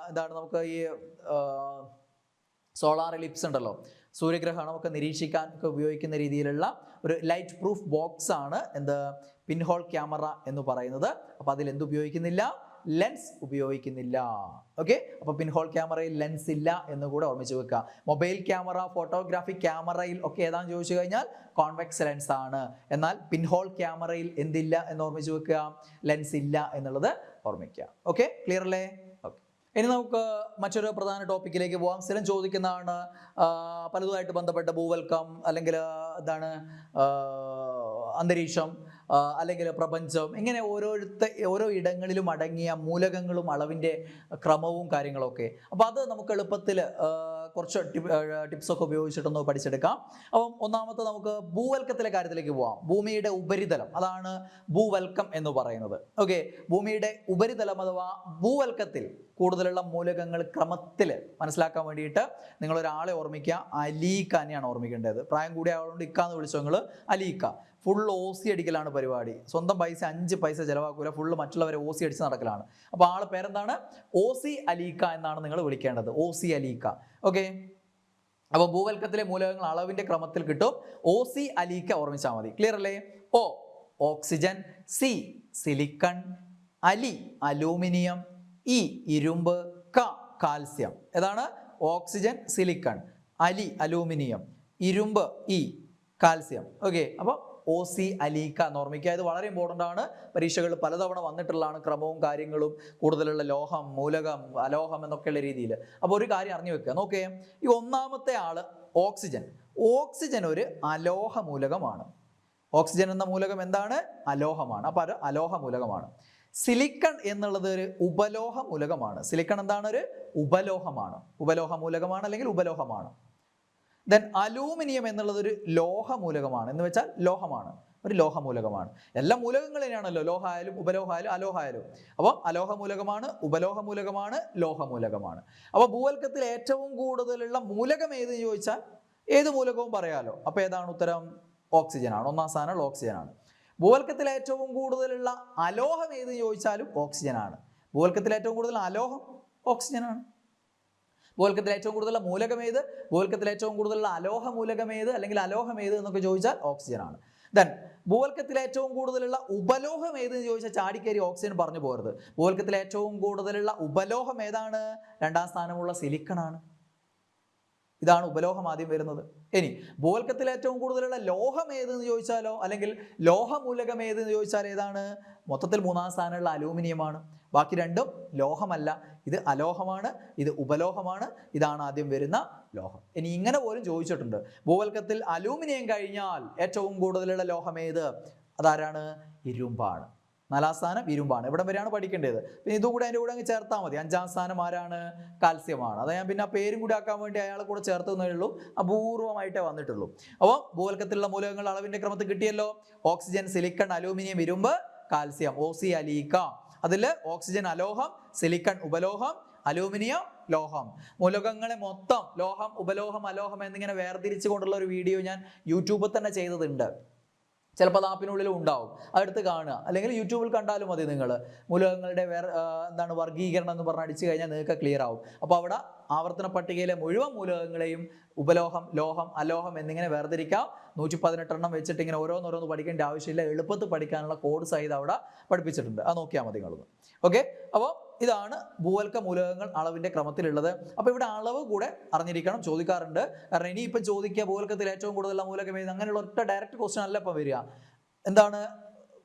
എന്താണ് നമുക്ക് ഈ സോളാർ എലിപ്സ് ഉണ്ടല്ലോ, സൂര്യഗ്രഹണമൊക്കെ നിരീക്ഷിക്കാൻ ഒക്കെ ഉപയോഗിക്കുന്ന രീതിയിലുള്ള ഒരു ലൈറ്റ് പ്രൂഫ് ബോക്സ് ആണ് എന്ത്? പിൻഹോൾ ക്യാമറ എന്ന് പറയുന്നത്. അപ്പോൾ അതിൽ എന്ത് ഉപയോഗിക്കുന്നില്ല? ലെൻസ് ഉപയോഗിക്കുന്നില്ല. ഓക്കെ, അപ്പോൾ പിൻഹോൾ ക്യാമറയിൽ ലെൻസ് ഇല്ല എന്ന് കൂടെ ഓർമ്മിച്ച് വെക്കുക. മൊബൈൽ ക്യാമറ, ഫോട്ടോഗ്രാഫിക് ക്യാമറയിൽ ഒക്കെ ഏതാണെന്ന് ചോദിച്ചു കഴിഞ്ഞാൽ കോൺവെക്സ് ലെൻസ് ആണ്. എന്നാൽ പിൻഹോൾ ക്യാമറയിൽ എന്തില്ല എന്ന് ഓർമ്മിച്ച് വെക്കുക? ലെൻസ് ഇല്ല എന്നുള്ളത് ഓർമ്മിക്കുക. ഓക്കെ, ക്ലിയർ അല്ലേ? ഓക്കെ, ഇനി നമുക്ക് മറ്റൊരു പ്രധാന ടോപ്പിക്കിലേക്ക് പോകാം. സ്ഥിരം ചോദിക്കുന്നതാണ്, പലതുമായിട്ട് ബന്ധപ്പെട്ട ഭൂവൽക്കം, അല്ലെങ്കിൽ എന്താണ് അന്തരീക്ഷം, അല്ലെങ്കിൽ പ്രപഞ്ചം, ഇങ്ങനെ ഓരോ ഇടങ്ങളിലും അടങ്ങിയ മൂലകങ്ങളും അളവിൻ്റെ ക്രമവും കാര്യങ്ങളൊക്കെ. അപ്പോൾ അത് നമുക്ക് എളുപ്പത്തിൽ കുറച്ച് ടിപ്സൊക്കെ ഉപയോഗിച്ചിട്ടൊന്ന് പഠിച്ചെടുക്കാം. അപ്പം ഒന്നാമത്തെ നമുക്ക് ഭൂവൽക്കത്തിലെ കാര്യത്തിലേക്ക് പോകാം. ഭൂമിയുടെ ഉപരിതലം, അതാണ് ഭൂവൽക്കം എന്ന് പറയുന്നത്. ഓക്കെ, ഭൂമിയുടെ ഉപരിതലം അഥവാ ഭൂവൽക്കത്തിൽ കൂടുതലുള്ള മൂലകങ്ങൾ ക്രമത്തിൽ മനസ്സിലാക്കാൻ വേണ്ടിയിട്ട് നിങ്ങളൊരാളെ ഓർമ്മിക്കുക. അലീക്ക തന്നെയാണ് ഓർമ്മിക്കേണ്ടത്. പ്രായം കൂടിയ ആളുകൊണ്ട് ഇക്കാന്ന് വിളിച്ചോ നിങ്ങൾ. അലീക്ക ഫുൾ ഓസി അടിക്കലാണ് പരിപാടി. സ്വന്തം പൈസ 5 പൈസ ചിലവാക്കൂല, ഫുള്ള് മറ്റുള്ളവരെ ഓസി അടിച്ച് നടക്കലാണ്. അപ്പോൾ ആളെ പേരെന്താണ്? ഓസി അലീക്ക എന്നാണ് നിങ്ങൾ വിളിക്കേണ്ടത്. ഓസി അലീക്ക. ഓക്കെ, അപ്പോൾ ഭൂവൽക്കത്തിലെ മൂലകങ്ങൾ അളവിന്റെ ക്രമത്തിൽ കിട്ടും. ഓസി അലീക്ക ഓർമ്മിച്ചാൽ മതി. ക്ലിയർ അല്ലേ? ഓ ഓക്സിജൻ, സി സിലിക്കൺ, അലി അലൂമിനിയം, ഇ ഇരുമ്പ്, കാൽസ്യം. ഏതാണ്? ഓക്സിജൻ, സിലിക്കൺ, അലി അലൂമിനിയം, ഇരുമ്പ്, ഇ കാൽസ്യം. ഓക്കെ, അപ്പോൾ ഓസി അലീക്ക എന്ന് ഓർമ്മിക്കുക. ഇത് വളരെ ഇമ്പോർട്ടൻ്റ് ആണ്. പരീക്ഷകളിൽ പലതവണ വന്നിട്ടുള്ളതാണ് ക്രമവും കാര്യങ്ങളും, കൂടുതലുള്ള ലോഹം, മൂലകം, അലോഹം എന്നൊക്കെയുള്ള രീതിയിൽ. അപ്പോൾ ഒരു കാര്യം അറിഞ്ഞു വെക്കുക. നോക്കേ, ഈ ഒന്നാമത്തെ ആള് ഓക്സിജൻ. ഓക്സിജൻ ഒരു അലോഹ മൂലകമാണ്. ഓക്സിജൻ എന്ന മൂലകം എന്താണ്? അലോഹമാണ്. അപ്പോൾ അത് അലോഹ മൂലകമാണ്. സിലിക്കൺ എന്നുള്ളത് ഒരു ഉപലോഹ മൂലകമാണ്. സിലിക്കൺ എന്താണ്? ഒരു ഉപലോഹമാണ്. ഉപലോഹ മൂലകമാണ് അല്ലെങ്കിൽ ഉപലോഹമാണ്. ദെൻ അലൂമിനിയം എന്നുള്ളത് ഒരു ലോഹമൂലകമാണ്. എന്ന് വെച്ചാൽ ലോഹമാണ്, ഒരു ലോഹമൂലകമാണ്. എല്ലാ മൂലകങ്ങൾ തന്നെയാണല്ലോ, ലോഹമായാലും ഉപലോഹമായാലും അലോഹമായാലും. അപ്പോൾ അലോഹമൂലകമാണ്, ഉപലോഹമൂലകമാണ്, ലോഹമൂലകമാണ്. അപ്പോൾ ഭൂവൽക്കത്തിൽ ഏറ്റവും കൂടുതലുള്ള മൂലകം ഏതെന്ന് ചോദിച്ചാൽ ഏത് മൂലകവും പറയാലോ. അപ്പോൾ ഏതാണ് ഉത്തരം? ഓക്സിജനാണ്. ഒന്നാം സ്ഥാനമുള്ള ഓക്സിജനാണ്. ഭൂവൽക്കത്തിൽ ഏറ്റവും കൂടുതലുള്ള അലോഹം ഏതെന്ന് ചോദിച്ചാലും ഓക്സിജനാണ്. ഭൂവൽക്കത്തിൽ ഏറ്റവും കൂടുതൽ അലോഹം ഓക്സിജനാണ്. ഭൂവൽക്കത്തിൽ ഏറ്റവും കൂടുതലുള്ള മൂലകം ഏത്? ഭൂവൽക്കത്തിൽ ഏറ്റവും കൂടുതലുള്ള അലോഹ മൂലകം ഏത് അല്ലെങ്കിൽ അലോഹം ഏത് എന്നൊക്കെ ചോദിച്ചാൽ ഓക്സിജനാണ്. ദെൻ ഭൂവൽക്കത്തിൽ ഏറ്റവും കൂടുതലുള്ള ഉപലോഹം ഏതെന്ന് ചോദിച്ചാൽ ചാടിക്കേരി ഓക്സിജൻ പറഞ്ഞു പോകരുത്. ഭൂവൽക്കത്തിൽ ഏറ്റവും കൂടുതലുള്ള ഉപലോഹം ഏതാണ്? രണ്ടാം സ്ഥാനമുള്ള സിലിക്കൺ ആണ്. ഇതാണ് ഉപലോഹം ആദ്യം വരുന്നത്. ഇനി ഭൂവൽക്കത്തിൽ ഏറ്റവും കൂടുതലുള്ള ലോഹം ഏതെന്ന് ചോദിച്ചാലോ, അല്ലെങ്കിൽ ലോഹമൂലകം ഏതെന്ന് ചോദിച്ചാൽ ഏതാണ്? മൊത്തത്തിൽ മൂന്നാം സ്ഥാനമുള്ള അലൂമിനിയമാണ്. ബാക്കി രണ്ടും ലോഹമല്ല. ഇത് അലോഹമാണ്, ഇത് ഉപലോഹമാണ്. ഇതാണ് ആദ്യം വരുന്ന ലോഹം. ഇനി ഇങ്ങനെ പോലും ചോദിച്ചിട്ടുണ്ട്, ഭൂവൽക്കത്തിൽ അലൂമിനിയം കഴിഞ്ഞാൽ ഏറ്റവും കൂടുതലുള്ള ലോഹം ഏത്? അതാരാണ്? ഇരുമ്പാണ്. നാലാം സ്ഥാനം ഇരുമ്പാണ്. ഇവിടെ വരെയാണ് പഠിക്കേണ്ടത്. പിന്നെ ഇതുകൂടെ അതിൻ്റെ കൂടെ അങ്ങ് ചേർത്താൽ മതി. അഞ്ചാം സ്ഥാനം ആരാണ്? കാൽസ്യമാണ്. അത് ഞാൻ പിന്നെ ആ പേരും കൂടി ആക്കാൻ വേണ്ടി അയാളെ കൂടെ ചേർത്തുന്നേ ഉള്ളൂ. അപൂർവമായിട്ടേ വന്നിട്ടുള്ളൂ. അപ്പോൾ ഭൂവൽക്കത്തിലുള്ള മൂലകങ്ങൾ അളവിന്റെ ക്രമത്തിൽ കിട്ടിയല്ലോ. ഓക്സിജൻ, സിലിക്കൺ, അലൂമിനിയം, ഇരുമ്പ്, കാൽസ്യം. ഓസി അലീക്ക. അതിൽ ഓക്സിജൻ അലോഹം, സിലിക്കൺ ഉപലോഹം, അലൂമിനിയം ലോഹം. മൂലകങ്ങളെ മൊത്തം ലോഹം, ഉപലോഹം, അലോഹം എന്നിങ്ങനെ വേർതിരിച്ചു കൊണ്ടുള്ള ഒരു വീഡിയോ ഞാൻ യൂട്യൂബിൽ തന്നെ ചെയ്തതുണ്ട്. ചിലപ്പോൾ അത് ആപ്പിനുള്ളിലും ഉണ്ടാവും. അതെടുത്ത് കാണുക, അല്ലെങ്കിൽ യൂട്യൂബിൽ കണ്ടാലും മതി. നിങ്ങൾ മൂലകങ്ങളുടെ എന്താണ് വർഗീകരണം എന്ന് പറഞ്ഞ് അടിച്ചു കഴിഞ്ഞാൽ നിങ്ങൾക്ക് ക്ലിയർ ആവും. അപ്പോൾ അവിടെ ആവർത്തന പട്ടികയിലെ മുഴുവൻ മൂലകങ്ങളെയും ഉപലോഹം, ലോഹം, അലോഹം എന്നിങ്ങനെ വേർതിരിക്കാം. 118 വെച്ചിട്ട് ഇങ്ങനെ ഓരോന്നോരോന്ന് പഠിക്കേണ്ട ആവശ്യമില്ല. എളുപ്പത്തിൽ പഠിക്കാനുള്ള കോഡ് സഹിതം അവിടെ പഠിപ്പിച്ചിട്ടുണ്ട്. അത് നോക്കിയാൽ മതി നിങ്ങളൊന്ന്. ഓക്കെ, അപ്പോൾ ഇതാണ് ഭൂവൽക്ക മൂലകങ്ങൾ അളവിന്റെ ക്രമത്തിലുള്ളത്. അപ്പോൾ ഇവിടെ അളവ് കൂടെ അറിഞ്ഞിരിക്കണം, ചോദിക്കാറുണ്ട്. കാരണം ഇനിയിപ്പം ചോദിക്കുക ഭൂവൽക്കത്തിൽ ഏറ്റവും കൂടുതലുള്ള മൂലകം ഏത്, അങ്ങനെയുള്ള ഒറ്റ ഡയറക്റ്റ് ക്വസ്റ്റ്യൻ അല്ല ഇപ്പം വരിക. എന്താണ്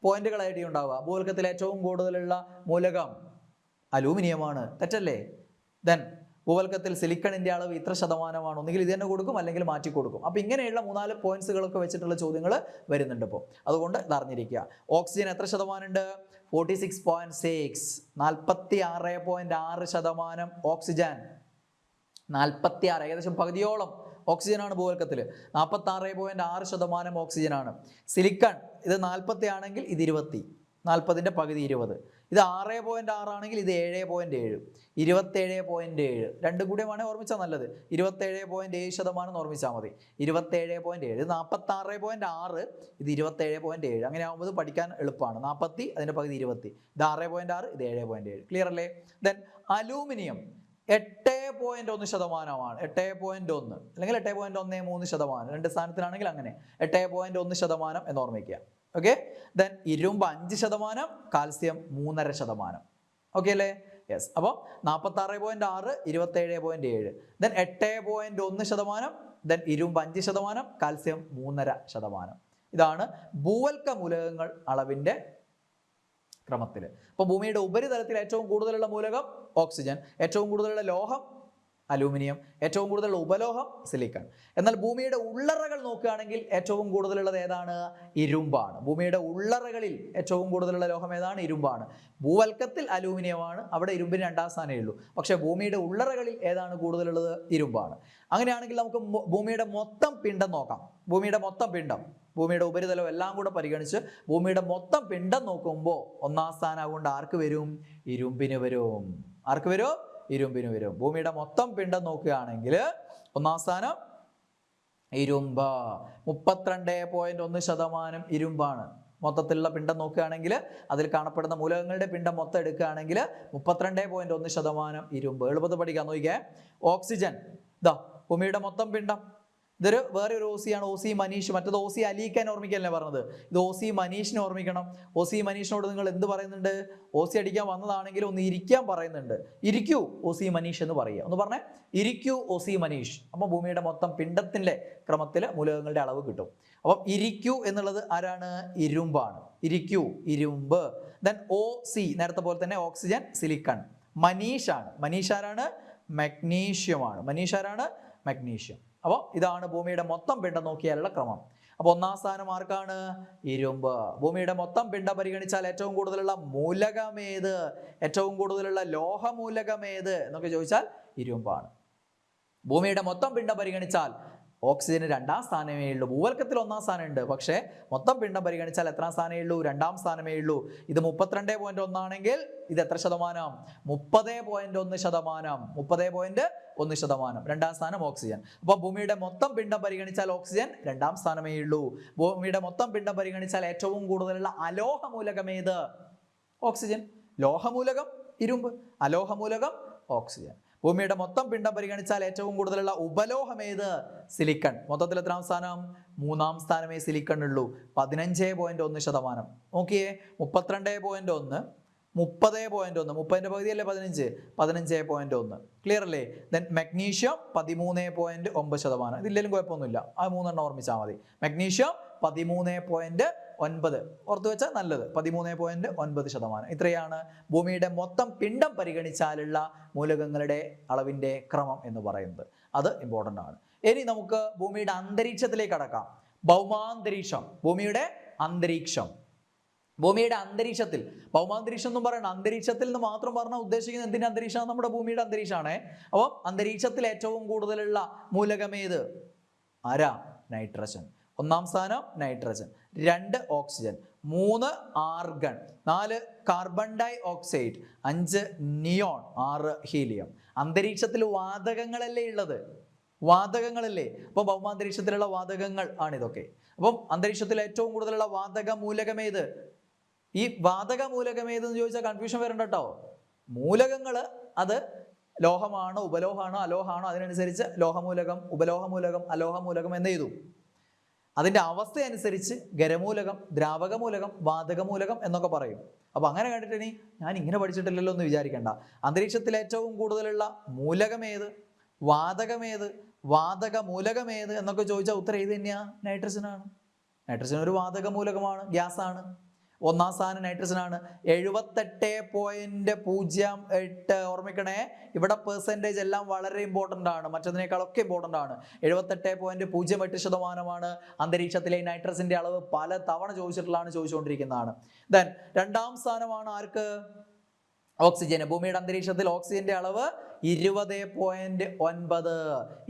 പോയിന്റുകളായിട്ട് ഉണ്ടാവുക? ഭൂവൽക്കത്തിൽ ഏറ്റവും കൂടുതലുള്ള മൂലകം അലൂമിനിയമാണ്, തെറ്റല്ലേ? ദെൻ ഭൂവൽക്കത്തിൽ സിലിക്കണിന്റെ അളവ് ഇത്ര ശതമാനമാണ്. ഒന്നുകിൽ ഇത് തന്നെ കൊടുക്കും, അല്ലെങ്കിൽ മാറ്റി കൊടുക്കും. അപ്പോൾ ഇങ്ങനെയുള്ള 3-4 പോയിന്റ്സുകളൊക്കെ വെച്ചിട്ടുള്ള ചോദ്യങ്ങൾ വരുന്നുണ്ട് ഇപ്പോൾ. അതുകൊണ്ട് ഇത് അറിഞ്ഞിരിക്കുക. ഓക്സിജൻ എത്ര ശതമാനം ഉണ്ട്? 46.6. 46.6% ഓക്സിജൻ. 46, ഏകദേശം പകുതിയോളം ഓക്സിജനാണ് ഭൂവൽക്കത്തിൽ. 46.6% ഓക്സിജനാണ്. സിലിക്കൺ ഇത് 40 ആണെങ്കിൽ ഇത് 20, 40ൻ്റെ പകുതി 20. ഇത് 6.6 ആണെങ്കിൽ ഇത് 7.7, 27.7. രണ്ടും കൂടി വേണേൽ ഓർമ്മിച്ചാൽ നല്ലത്. 27.7% ഓർമ്മിച്ചാൽ മതി. 27.7, ഇത് 46.6, ഇത് 27.7. അങ്ങനെ ആകുമ്പോൾ ഇത് പഠിക്കാൻ എളുപ്പമാണ്. 40 അതിൻ്റെ പകുതി 20, ഇത് 6.6, ഇത് 7.7. ക്ലിയർ അല്ലേ? ദെൻ അലൂമിനിയം 8.1%, 8.1 അല്ലെങ്കിൽ 8.13%. രണ്ട് സ്ഥാനത്തിലാണെങ്കിൽ അങ്ങനെ 8.1% എന്ന് ഓർമ്മിക്കുക. ഓക്കെ. ദെൻ ഇരുമ്പ് 5%, കാൽസ്യം 3.5%. ഓക്കെ അല്ലേ? യെസ്. അപ്പോൾ 46.6, 27.7, ദെൻ 8.1%, ദെൻ ഇരുമ്പ് 5%, കാൽസ്യം 3.5%. ഇതാണ് ഭൂവൽക്ക മൂലകങ്ങൾ അളവിൻ്റെ ക്രമത്തിൽ. അപ്പോൾ ഭൂമിയുടെ ഉപരിതലത്തിൽ ഏറ്റവും കൂടുതലുള്ള മൂലകം ഓക്സിജൻ, ഏറ്റവും കൂടുതലുള്ള ലോഹം അലൂമിനിയം, ഏറ്റവും കൂടുതലുള്ള ഉപലോഹം സിലിക്കൺ. എന്നാൽ ഭൂമിയുടെ ഉള്ളറകൾ നോക്കുകയാണെങ്കിൽ ഏറ്റവും കൂടുതലുള്ളത് ഏതാണ്? ഇരുമ്പാണ്. ഭൂമിയുടെ ഉള്ളറകളിൽ ഏറ്റവും കൂടുതലുള്ള ലോഹം ഏതാണ്? ഇരുമ്പാണ്. ഭൂവൽക്കത്തിൽ അലൂമിനിയമാണ്, അവിടെ ഇരുമ്പിന് 2ാം സ്ഥാനമേ ഉള്ളൂ. പക്ഷേ ഭൂമിയുടെ ഉള്ളറകളിൽ ഏതാണ് കൂടുതലുള്ളത്? ഇരുമ്പാണ്. അങ്ങനെയാണെങ്കിൽ നമുക്ക് ഭൂമിയുടെ മൊത്തം പിണ്ഡം നോക്കാം. ഭൂമിയുടെ മൊത്തം പിണ്ഡം, ഭൂമിയുടെ ഉപരിതലം എല്ലാം കൂടെ പരിഗണിച്ച് ഭൂമിയുടെ മൊത്തം പിണ്ഡം നോക്കുമ്പോൾ 1ാം സ്ഥാനം കൊണ്ട് ആർക്ക് വരും? ഇരുമ്പിന് വരും. ആർക്ക് വരും? ഇരുമ്പിന് വരും. ഭൂമിയുടെ മൊത്തം പിണ്ഡം നോക്കുകയാണെങ്കിൽ 1ാം സ്ഥാനം ഇരുമ്പ്, 32.1% ഇരുമ്പാണ്. മൊത്തത്തിലുള്ള പിണ്ഡം നോക്കുകയാണെങ്കിൽ അതിൽ കാണപ്പെടുന്ന മൂലകങ്ങളുടെ പിണ്ഡം മൊത്തം എടുക്കുകയാണെങ്കിൽ 32.1% ഇരുമ്പ്. എളുപ്പത്തിൽ പഠിക്കാൻ നോക്കിക്കേ. ഓക്സിജൻ ഇതാ ഭൂമിയുടെ മൊത്തം പിണ്ഡം. ഇതൊരു വേറെ ഒരു ഓസിയാണ്, ഓസി മനീഷ്. മറ്റത് ഓസി അലീഖാൻ ഓർമ്മിക്കല്ലേ പറഞ്ഞത്. ഇത് ഓസി മനീഷിനെ ഓർമ്മിക്കണം. ഓസി മനീഷിനോട് നിങ്ങൾ എന്ത് പറയുന്നുണ്ട്? ഓസി അടിക്കാൻ വന്നതാണെങ്കിൽ ഒന്ന് ഇരിക്കാൻ പറയുന്നുണ്ട്. ഇരിക്കൂ ഓസി മനീഷ് എന്ന് പറയുക. ഒന്ന് പറഞ്ഞേ, ഇരിക്കൂ ഓസി മനീഷ്. അപ്പോൾ ഭൂമിയുടെ മൊത്തം പിണ്ഡത്തിൻ്റെ ക്രമത്തിൽ മൂലകങ്ങളുടെ അളവ് കിട്ടും. അപ്പം ഇരിക്കൂ എന്നുള്ളത് ആരാണ്? ഇരുമ്പാണ്. ഇരിക്കൂ, ഇരുമ്പ്. ദെൻ ഓ സി നേരത്തെ പോലെ തന്നെ ഓക്സിജൻ, സിലിക്കൺ. മനീഷാണ്. മനീഷ് ആരാണ്? മഗ്നീഷ്യമാണ്. മനീഷ് ആരാണ്? മഗ്നീഷ്യം. അപ്പോൾ ഇതാണ് ഭൂമിയുടെ മൊത്തം പിണ്ഡം നോക്കിയാലുള്ള ക്രമം. അപ്പോൾ 1ാം സ്ഥാനം ആർക്കാണ്? ഇരുമ്പ്. ഭൂമിയുടെ മൊത്തം പിണ്ഡം പരിഗണിച്ചാൽ ഏറ്റവും കൂടുതലുള്ള മൂലകമേത്? ഏറ്റവും കൂടുതലുള്ള ലോഹമൂലകമേത് എന്നൊക്കെ ചോദിച്ചാൽ ഇരുമ്പാണ്. ഭൂമിയുടെ മൊത്തം പിണ്ഡം പരിഗണിച്ചാൽ ഓക്സിജന് 2ാം സ്ഥാനമേ ഉള്ളൂ. ഭൂവൽക്കത്തിൽ 1ാം സ്ഥാനം ഉണ്ട്, പക്ഷേ മൊത്തം പിണ്ഡം പരിഗണിച്ചാൽ എത്രാം സ്ഥാനമേ ഉള്ളൂ? 2ാം സ്ഥാനമേ ഉള്ളൂ. ഇത് 32.1 ആണെങ്കിൽ ഇത് എത്ര ശതമാനം? 30.1%. 30.1%. 2ാം സ്ഥാനം ഓക്സിജൻ. അപ്പോൾ ഭൂമിയുടെ മൊത്തം പിണ്ഡം പരിഗണിച്ചാൽ ഓക്സിജൻ 2ാം സ്ഥാനമേ ഉള്ളൂ. ഭൂമിയുടെ മൊത്തം പിണ്ഡം പരിഗണിച്ചാൽ ഏറ്റവും കൂടുതലുള്ള അലോഹമൂലകമേത്? ഓക്സിജൻ. ലോഹമൂലകം ഇരുമ്പ്, അലോഹമൂലകം ഓക്സിജൻ. ഭൂമിയുടെ മൊത്തം പിണ്ഡം പരിഗണിച്ചാൽ ഏറ്റവും കൂടുതലുള്ള ഉപലോഹമേത്? സിലിക്കൺ. മൊത്തത്തിൽ എത്രാം സ്ഥാനം? 3ാം സ്ഥാനമേ സിലിക്കൺ ഉള്ളൂ. 15.1%. നോക്കിയേ, 32.1, 30.1, 30ൻ്റെ പകുതിയല്ലേ 15, 15.1. ക്ലിയർ അല്ലേ? Then magnesium 13.9%. ഇതില്ലെങ്കിലും കുഴപ്പമൊന്നുമില്ല, ആ 3 ഓർമ്മിച്ചാൽ മതി. മഗ്നീഷ്യം 13.9, ഓർത്ത് വെച്ചാൽ നല്ലത്. 13.9%. ഇത്രയാണ് ഭൂമിയുടെ മൊത്തം പിണ്ഡം പരിഗണിച്ചാലുള്ള മൂലകങ്ങളുടെ അളവിൻ്റെ ക്രമം എന്ന് പറയുന്നത്. അത് ഇമ്പോർട്ടൻ്റ് ആണ്. ഇനി നമുക്ക് ഭൂമിയുടെ അന്തരീക്ഷത്തിലേക്ക് കടക്കാം. ഭൗമാന്തരീക്ഷം, ഭൂമിയുടെ അന്തരീക്ഷം. ഭൂമിയുടെ അന്തരീക്ഷത്തിൽ, ഭൗമാന്തരീക്ഷം എന്നും പറയണം. അന്തരീക്ഷത്തിൽ നിന്ന് മാത്രം പറഞ്ഞാൽ ഉദ്ദേശിക്കുന്നത് എന്തിൻ്റെ അന്തരീക്ഷമാണ്? നമ്മുടെ ഭൂമിയുടെ അന്തരീക്ഷമാണ്. അപ്പോൾ അന്തരീക്ഷത്തിൽ ഏറ്റവും കൂടുതലുള്ള മൂലകമേത്? ആരാ? നൈട്രജൻ. 1ാം സ്ഥാനം nitrogen, 2 oxygen, 3 argon, 4 carbon dioxide, 5 neon, 6 helium. അന്തരീക്ഷത്തിൽ വാതകങ്ങളല്ലേ ഉള്ളത്? വാതകങ്ങളല്ലേ? അപ്പോൾ ഭൗമാന്തരീക്ഷത്തിലുള്ള വാതകങ്ങൾ ആണിതൊക്കെ. അപ്പം അന്തരീക്ഷത്തിൽ ഏറ്റവും കൂടുതലുള്ള വാതക മൂലകമേത്? ഈ വാതക മൂലകമേതെന്ന് ചോദിച്ചാൽ കൺഫ്യൂഷൻ വരണ്ട കേട്ടോ. മൂലകങ്ങൾ അത് ലോഹമാണോ ഉപലോഹമാണോ അലോഹമാണോ അതിനനുസരിച്ച് ലോഹമൂലകം, ഉപലോഹമൂലകം, അലോഹമൂലകം എന്ന് എഴുതും. അതിൻ്റെ അവസ്ഥ അനുസരിച്ച് ഖരമൂലകം, ദ്രാവകമൂലകം, വാതകമൂലകം എന്നൊക്കെ പറയും. അപ്പോൾ അങ്ങനെ കണ്ടിട്ട് ഞാൻ ഇങ്ങനെ പഠിച്ചിട്ടില്ലല്ലോ എന്ന് വിചാരിക്കേണ്ട. അന്തരീക്ഷത്തിൽ ഏറ്റവും കൂടുതലുള്ള മൂലകമേത്, വാതകമേത്, വാതക മൂലകമേത് എന്നൊക്കെ ചോദിച്ചാൽ ഉത്തരം ഏത് തന്നെയാണ്? നൈട്രജനാണ്. നൈട്രജൻ ഒരു വാതക മൂലകമാണ്, ഗ്യാസാണ്. 1ാം സ്ഥാനം നൈട്രജനാണ്. 78.08. ഓർമ്മിക്കണേ, ഇവിടെ പെർസെൻറ്റേജ് എല്ലാം വളരെ ഇമ്പോർട്ടൻ്റ് ആണ്, മറ്റതിനേക്കാളൊക്കെ ഇമ്പോർട്ടൻ്റ് ആണ്. 78.08% അന്തരീക്ഷത്തിലെ നൈട്രജൻ്റെ അളവ്. പല തവണ ചോദിച്ചിട്ടുള്ളതാണ്, ചോദിച്ചുകൊണ്ടിരിക്കുന്നതാണ്. ദെൻ 2ാം സ്ഥാനമാണ് ആർക്ക്? ഓക്സിജൻ, ഭൂമിയുടെ അന്തരീക്ഷത്തിൽ ഓക്സിജന്റെ അളവ് 20.9,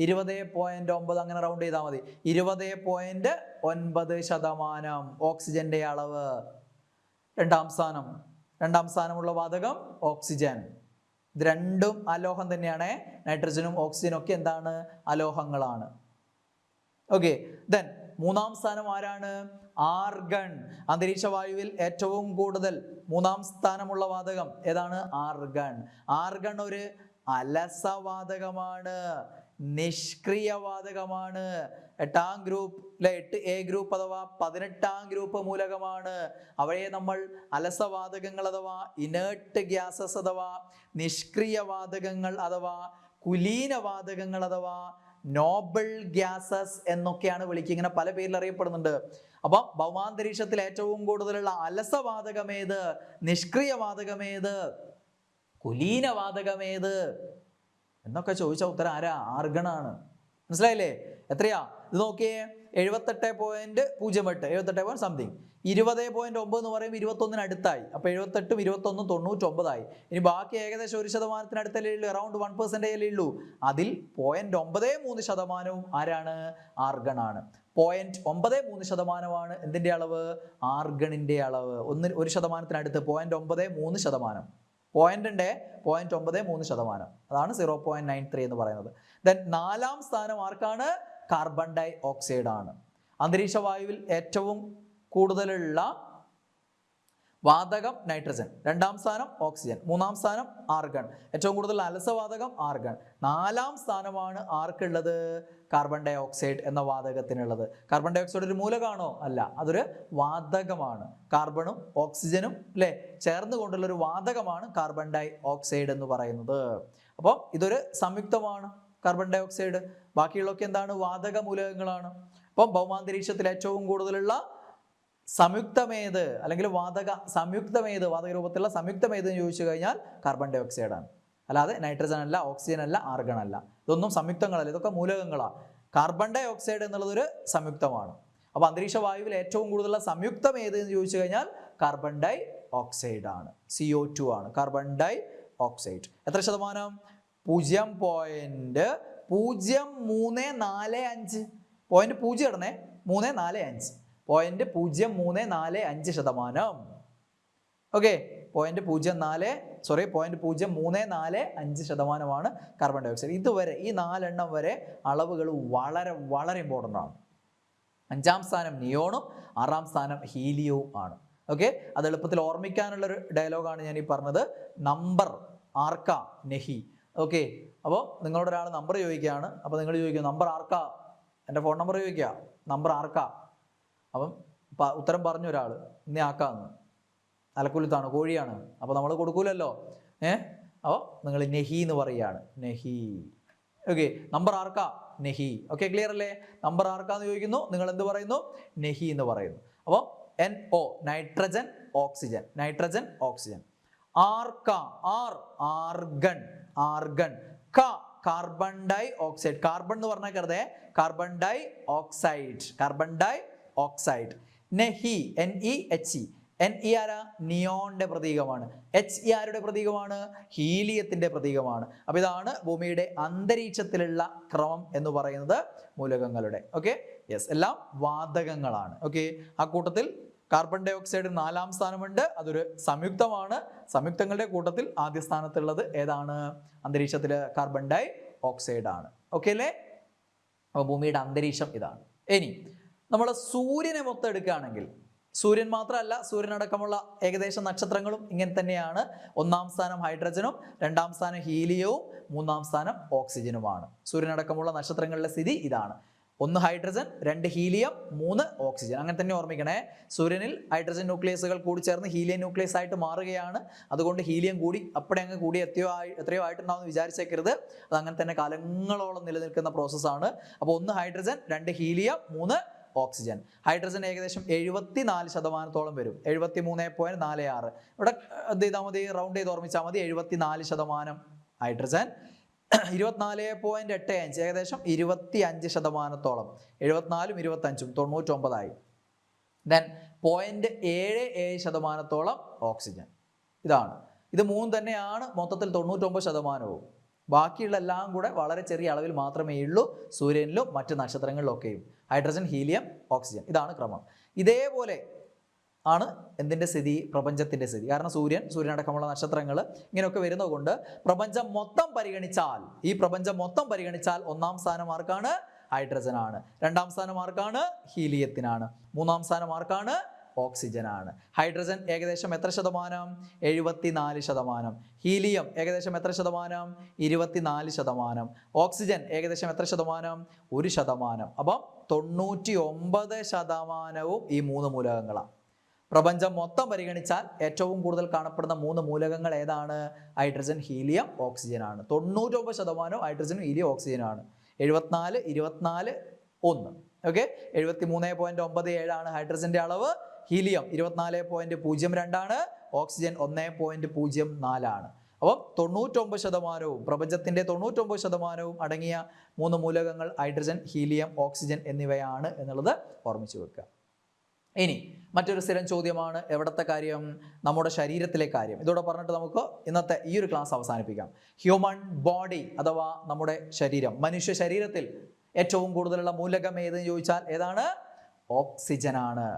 20.9 അങ്ങനെ റൗണ്ട് ചെയ്താൽ മതി. 20.9% ഓക്സിജന്റെ അളവ്. രണ്ടാം സ്ഥാനമുള്ള വാതകം ഓക്സിജൻ. ഇത് രണ്ടും അലോഹം തന്നെയാണ്. നൈട്രജനും ഓക്സിജനും ഒക്കെ എന്താണ്? അലോഹങ്ങളാണ്. ഓക്കെ. ദെൻ മൂന്നാം സ്ഥാനം ആരാണ്? ആർഗൺ. അന്തരീക്ഷ വായുവിൽ ഏറ്റവും കൂടുതൽ മൂന്നാം സ്ഥാനമുള്ള വാതകം ഏതാണ്? ആർഗൺ. ആർഗൺ ഒരു അലസവാതകമാണ്, നിഷ്ക്രിയവാതകമാണ്. 8ാം ഗ്രൂപ്പ്, 8A ഗ്രൂപ്പ് അഥവാ 18ാം ഗ്രൂപ്പ് മൂലകമാണ്. അവയെ നമ്മൾ അലസവാതകങ്ങൾ അഥവാ ഇനേർട്ട് ഗ്യാസസ് അഥവാ നിഷ്ക്രിയവാതകങ്ങൾ അഥവാ കുലീനവാതകങ്ങൾ അഥവാ നോബിൾ ഗ്യാസസ് എന്നൊക്കെയാണ് വിളിക്കുക. ഇങ്ങനെ പല പേരിൽ അറിയപ്പെടുന്നുണ്ട്. അപ്പം ഭൗമാന്തരീക്ഷത്തിൽ ഏറ്റവും കൂടുതലുള്ള അലസവാതകമേത്? നിഷ്ക്രിയവാതകമേത്? കുലീനവാതകമേത് എന്നൊക്കെ ചോദിച്ച ഉത്തരം ആരാ? ആർഗണാണ്. മനസ്സിലായില്ലേ? എത്രയാ ഇത് നോക്കിയേ. 78.08, 78 സംതിങ്. 20.9 എന്ന് പറയുമ്പോൾ 21 അടുത്തായി. അപ്പൊ 78 21 99ആയി. ഇനി ബാക്കി ഏകദേശം 1% അടുത്തല്ലേ ഉള്ളൂ, അറൗണ്ട് 1% ഉള്ളൂ. അതിൽ 0.93% ആരാണ്? ആർഗണാണ്. 0.93% എന്തിന്റെ അളവ്? ആർഗണിന്റെ അളവ്. 1% അടുത്ത് 0.93%. പോയിന്റിന്റെ 0.93%. അതാണ് 0.93 എന്ന് പറയുന്നത്. ദെൻ 4ാം സ്ഥാനം ആർക്കാണ്? കാർബൺ ഡൈ ഓക്സൈഡ് ആണ്. അന്തരീക്ഷ വായുവിൽ ഏറ്റവും കൂടുതലുള്ള വാതകം നൈട്രജൻ. 2ാം സ്ഥാനം ഓക്സിജൻ. 3ാം സ്ഥാനം ആർഗൺ. ഏറ്റവും കൂടുതൽ അലസവാതകം ആർഗൺ. 4ാം സ്ഥാനമാണ് ആർക്കുള്ളത്? കാർബൺ ഡൈ ഓക്സൈഡ് എന്ന വാതകത്തിനുള്ളത്. കാർബൺ ഡൈ ഓക്സൈഡ് ഒരു മൂലകമാണോ? അല്ല, അതൊരു വാതകമാണ്. കാർബണും ഓക്സിജനും അല്ലെ ചേർന്ന് കൊണ്ടുള്ള ഒരു വാതകമാണ് കാർബൺ ഡൈ ഓക്സൈഡ് എന്ന് പറയുന്നത്. അപ്പോൾ ഇതൊരു സംയുക്തമാണ് കാർബൺ ഡൈ ഓക്സൈഡ്. ബാക്കിയുള്ളതൊക്കെ എന്താണ്? വാതക മൂലകങ്ങളാണ്. അപ്പം ഭൗമാന്തരീക്ഷത്തിൽ ഏറ്റവും കൂടുതലുള്ള സംയുക്തമേത് അല്ലെങ്കിൽ വാതക സംയുക്തമേത്, വാതക രൂപത്തിലുള്ള സംയുക്തമേത് എന്ന് ചോദിച്ചു കഴിഞ്ഞാൽ കാർബൺ ഡൈ ഓക്സൈഡ് ആണ്. അല്ലാതെ നൈട്രജൻ അല്ല, ഓക്സിജൻ അല്ല, ആർഗൺ അല്ല. ഇതൊന്നും സംയുക്തങ്ങളല്ല, ഇതൊക്കെ മൂലകങ്ങളാണ്. കാർബൺ ഡൈ ഓക്സൈഡ് എന്നുള്ളതൊരു സംയുക്തമാണ്. അപ്പോൾ അന്തരീക്ഷ വായുവിൽ ഏറ്റവും കൂടുതലുള്ള സംയുക്തം ഏത് എന്ന് ചോദിച്ചു കഴിഞ്ഞാൽ കാർബൺ ഡൈ ഓക്സൈഡ് ആണ്. CO2 ആണ് കാർബൺ ഡൈ ഓക്സൈഡ്. എത്ര ശതമാനം? 0.0345. 0.0 ഇടണേ, 345. 0.0345%. ഓക്കെ. 0.0345% carbon dioxide. ഇതുവരെ ഈ 4 എണ്ണം വരെ അളവുകൾ വളരെ വളരെ ഇമ്പോർട്ടൻ്റ് ആണ്. 5ാം സ്ഥാനം നിയോണും 6ാം സ്ഥാനം ഹീലിയവും ആണ്. ഓക്കെ. അത് എളുപ്പത്തിൽ ഓർമ്മിക്കാനുള്ളൊരു ഡയലോഗാണ് ഞാൻ ഈ പറഞ്ഞത്. നമ്പർ ആർക്ക നെഹി. ഓക്കെ. അപ്പോൾ നിങ്ങളോട് ഒരാൾ നമ്പർ ചോദിക്കുകയാണ്. അപ്പോൾ നിങ്ങൾ ചോദിക്കും നമ്പർ ആർക്ക, എൻ്റെ ഫോൺ നമ്പർ ചോദിക്കുക, നമ്പർ ആർക്ക. അപ്പം ഉത്തരം പറഞ്ഞു ഒരാൾ, ഇന്നേ ആക്കാന്ന്. അലക്കുലത്താണ്, കോഴിയാണ്. അപ്പോൾ നമ്മൾ കൊടുക്കൂലല്ലോ. അപ്പോൾ നിങ്ങൾ നെഹി എന്ന് പറയുകയാണ്, നെഹി. ഓക്കെ. നമ്പർ ആർക്ക നെഹി. ഓക്കെ, ക്ലിയർ അല്ലേ? നമ്പർ ആർക്കാന്ന് ചോദിക്കുന്നു, നിങ്ങൾ എന്ത് പറയുന്നു? നെഹി എന്ന് പറയുന്നു. അപ്പോൾ NO nitrogen oxygen, nitrogen oxygen. ആർക്ക, argon, argon. Carbon dioxide. Carbon എന്ന് പറഞ്ഞാൽ കരുതേ carbon dioxide, carbon dioxide. നെഹി, NEHE. NE ആരാ? നിയോണിന്റെ പ്രതീകമാണ്. HE ആരുടെ പ്രതീകമാണ്? ഹീലിയത്തിന്റെ പ്രതീകമാണ്. അപ്പൊ ഇതാണ് ഭൂമിയുടെ അന്തരീക്ഷത്തിലുള്ള ക്രമം എന്ന് പറയുന്നത് മൂലകങ്ങളുടെ. ഓക്കെ, യെസ്, എല്ലാം വാതകങ്ങളാണ്. ഓക്കെ. ആ കൂട്ടത്തിൽ കാർബൺ ഡൈ ഓക്സൈഡ് 4ാം സ്ഥാനമുണ്ട്. അതൊരു സംയുക്തമാണ്. സംയുക്തങ്ങളുടെ കൂട്ടത്തിൽ ആദ്യ സ്ഥാനത്തുള്ളത് ഏതാണ്? അന്തരീക്ഷത്തില് കാർബൺ ഡൈ ഓക്സൈഡ് ആണ്. ഓക്കെ അല്ലേ? അപ്പോൾ ഭൂമിയുടെ അന്തരീക്ഷം ഇതാണ്. ഇനി നമ്മൾ സൂര്യനെ മൊത്തം എടുക്കുകയാണെങ്കിൽ, സൂര്യൻ മാത്രമല്ല, സൂര്യനടക്കമുള്ള ഏകദേശം നക്ഷത്രങ്ങളും ഇങ്ങനെ തന്നെയാണ്. 1ാം സ്ഥാനം ഹൈഡ്രജനും, 2ാം സ്ഥാനം ഹീലിയവും, 3ാം സ്ഥാനം ഓക്സിജനുമാണ്. സൂര്യനടക്കമുള്ള നക്ഷത്രങ്ങളുടെ സ്ഥിതി ഇതാണ്. 1 ഹൈഡ്രജൻ, 2 ഹീലിയം, 3 ഓക്സിജൻ. അങ്ങനെ തന്നെ ഓർമ്മിക്കണേ. സൂര്യനിൽ ഹൈഡ്രജൻ ന്യൂക്ലിയസുകൾ കൂടി ചേർന്ന് ഹീലിയം ന്യൂക്ലിയസ് ആയിട്ട് മാറുകയാണ്. അതുകൊണ്ട് ഹീലിയം കൂടി അപ്പടെ അങ്ങ് കൂടി എത്രയോ ആയിട്ടുണ്ടാവും വിചാരിച്ചേക്കരുത്. അത് അങ്ങനെ തന്നെ കാലങ്ങളോളം നിലനിൽക്കുന്ന പ്രോസസ്സാണ്. അപ്പോൾ 1 ഹൈഡ്രജൻ, 2 ഹീലിയം, 3 ഓക്സിജൻ. ഹൈഡ്രജൻ ഏകദേശം 74% വരും. 73.46. ഇവിടെ എന്ത് ചെയ്താൽ മതി? റൗണ്ട് ചെയ്ത് ഓർമ്മിച്ചാൽ മതി. 74% ഹൈഡ്രജൻ, 24.85, ഏകദേശം 25%. 74ഉം 25ഉം 99ആയി. Then 0.77% oxygen. ഇതാണ്. ഇത് 3 തന്നെയാണ് മൊത്തത്തിൽ 99%. ബാക്കിയുള്ള എല്ലാം കൂടെ വളരെ ചെറിയ അളവിൽ മാത്രമേ ഉള്ളൂ സൂര്യനിലും മറ്റ് നക്ഷത്രങ്ങളിലൊക്കെയും. ഹൈഡ്രജൻ, ഹീലിയം, ഓക്സിജൻ, ഇതാണ് ക്രമം. ഇതേപോലെ ആണ് എന്തിൻ്റെ സ്ഥിതി? പ്രപഞ്ചത്തിൻ്റെ സ്ഥിതി. കാരണം സൂര്യനടക്കമുള്ള നക്ഷത്രങ്ങൾ ഇങ്ങനെയൊക്കെ വരുന്നത് കൊണ്ട് പ്രപഞ്ചം മൊത്തം പരിഗണിച്ചാൽ, ഈ പ്രപഞ്ചം മൊത്തം പരിഗണിച്ചാൽ 1-ാം സ്ഥാനം ആർക്കാണ്? ഹൈഡ്രജനാണ്. 2-ാം സ്ഥാനം ആർക്കാണ്? ഹീലിയത്തിനാണ്. 3-ാം സ്ഥാനം ആർക്കാണ്? ഓക്സിജനാണ്. ഹൈഡ്രജൻ ഏകദേശം എത്ര ശതമാനം? 74%. ഹീലിയം ഏകദേശം എത്ര ശതമാനം? 24%. ഓക്സിജൻ ഏകദേശം എത്ര ശതമാനം? 1%. അപ്പം 99% ഈ 3 മൂലകങ്ങളാണ്. പ്രപഞ്ചം മൊത്തം പരിഗണിച്ചാൽ ഏറ്റവും കൂടുതൽ കാണപ്പെടുന്ന 3 മൂലകങ്ങൾ ഏതാണ്? ഹൈഡ്രജൻ, ഹീലിയം, ഓക്സിജൻ ആണ്. 99% ഹൈഡ്രജനും ഹീലിയം ഓക്സിജനാണ്. 74, 24, 1. ഓക്കെ, 73.97 ആണ് ഹൈഡ്രജന്റെ അളവ്. ഹീലിയം 24.02 ആണ്. ഓക്സിജൻ 1.04 ആണ്. അപ്പം 99%, പ്രപഞ്ചത്തിന്റെ 99% അടങ്ങിയ 3 മൂലകങ്ങൾ ഹൈഡ്രജൻ, ഹീലിയം, ഓക്സിജൻ എന്നിവയാണ് എന്നുള്ളത് ഓർമ്മിച്ചു വെക്കുക. ഇനി മറ്റൊരു സ്ഥിരം ചോദ്യമാണ് എവിടത്തെ കാര്യം? നമ്മുടെ ശരീരത്തിലെ കാര്യം. ഇതോടെ പറഞ്ഞിട്ട് നമുക്ക് ഇന്നത്തെ ഈ ഒരു ക്ലാസ് അവസാനിപ്പിക്കാം. ഹ്യൂമൻ ബോഡി അഥവാ നമ്മുടെ ശരീരം, മനുഷ്യ ശരീരത്തിൽ ഏറ്റവും കൂടുതലുള്ള മൂലകം ഏതെന്ന് ചോദിച്ചാൽ ഏതാണ്? ഓക്സിജനാണ്.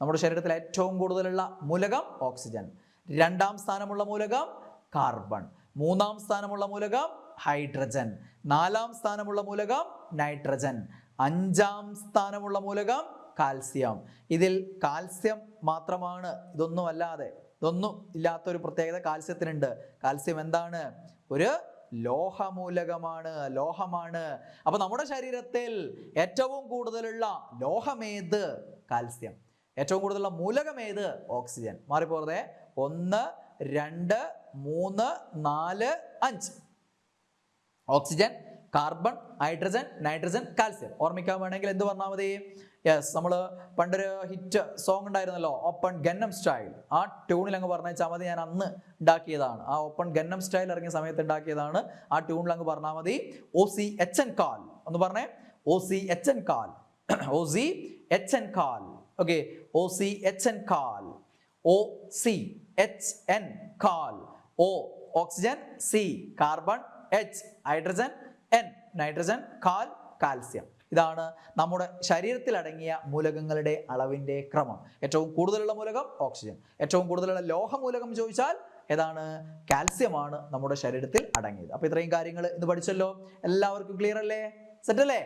നമ്മുടെ ശരീരത്തിൽ ഏറ്റവും കൂടുതലുള്ള മൂലകം ഓക്സിജൻ. 2-ാം സ്ഥാനമുള്ള മൂലകം കാർബൺ. 3-ാം സ്ഥാനമുള്ള മൂലകം ഹൈഡ്രജൻ. 4-ാം സ്ഥാനമുള്ള മൂലകം നൈട്രജൻ. 5-ാം സ്ഥാനമുള്ള മൂലകം കാൽസ്യം. ഇതിൽ കാൽസ്യം മാത്രമാണ്, ഇതൊന്നും ഇല്ലാത്തൊരു പ്രത്യേകത കാൽസ്യത്തിനുണ്ട്. കാൽസ്യം എന്താണ്? ഒരു ലോഹമൂലകമാണ്, ലോഹമാണ്. അപ്പൊ നമ്മുടെ ശരീരത്തിൽ ഏറ്റവും കൂടുതലുള്ള ലോഹമേത്? കാൽസ്യം. ഏറ്റവും കൂടുതലുള്ള മൂലകമേത്? ഓക്സിജൻ. മാറിപ്പോറതെ 1, 2, 3, 4, 5. Oxygen, carbon, hydrogen, nitrogen, calcium. ഓർമ്മിക്കാൻ വേണമെങ്കിൽ എന്ത് പറഞ്ഞാൽ മതി? യെസ്, നമ്മൾ പണ്ടൊരു ഹിറ്റ് സോങ് ഉണ്ടായിരുന്നല്ലോ, ഓപ്പൺ ഗന്നം സ്റ്റൈൽ. ആ ട്യൂണിൽ അങ്ങ് പറഞ്ഞാൽ മതി. ഞാൻ അന്ന് ഉണ്ടാക്കിയതാണ്. ആ ഓപ്പൺ ഗന്നം സ്റ്റൈൽ ഇറങ്ങിയ സമയത്ത് ഉണ്ടാക്കിയതാണ്. ആ ട്യൂണിൽ അങ്ങ് പറഞ്ഞാൽ മതി. OCHN കാൽ ഒന്ന് പറഞ്ഞേ. OCHN കാൽ. OCHN കാൽ. ഓക്കെ, OCHN കാൽ. OCHN കാൽ. O oxygen, C carbon, H hydrogen, N nitrogen, കാൽ കാൽസ്യം. ഇതാണ് നമ്മുടെ ശരീരത്തിൽ അടങ്ങിയ മൂലകങ്ങളുടെ അളവിൻ്റെ ക്രമം. ഏറ്റവും കൂടുതലുള്ള മൂലകം ഓക്സിജൻ. ഏറ്റവും കൂടുതലുള്ള ലോഹമൂലകം ചോദിച്ചാൽ ഏതാണ്? കാൽസ്യമാണ് നമ്മുടെ ശരീരത്തിൽ അടങ്ങിയത്. അപ്പോൾ ഇത്രയും കാര്യങ്ങൾ ഇന്ന് പഠിച്ചല്ലോ. എല്ലാവർക്കും ക്ലിയർ അല്ലേ? സെറ്റ് അല്ലേ?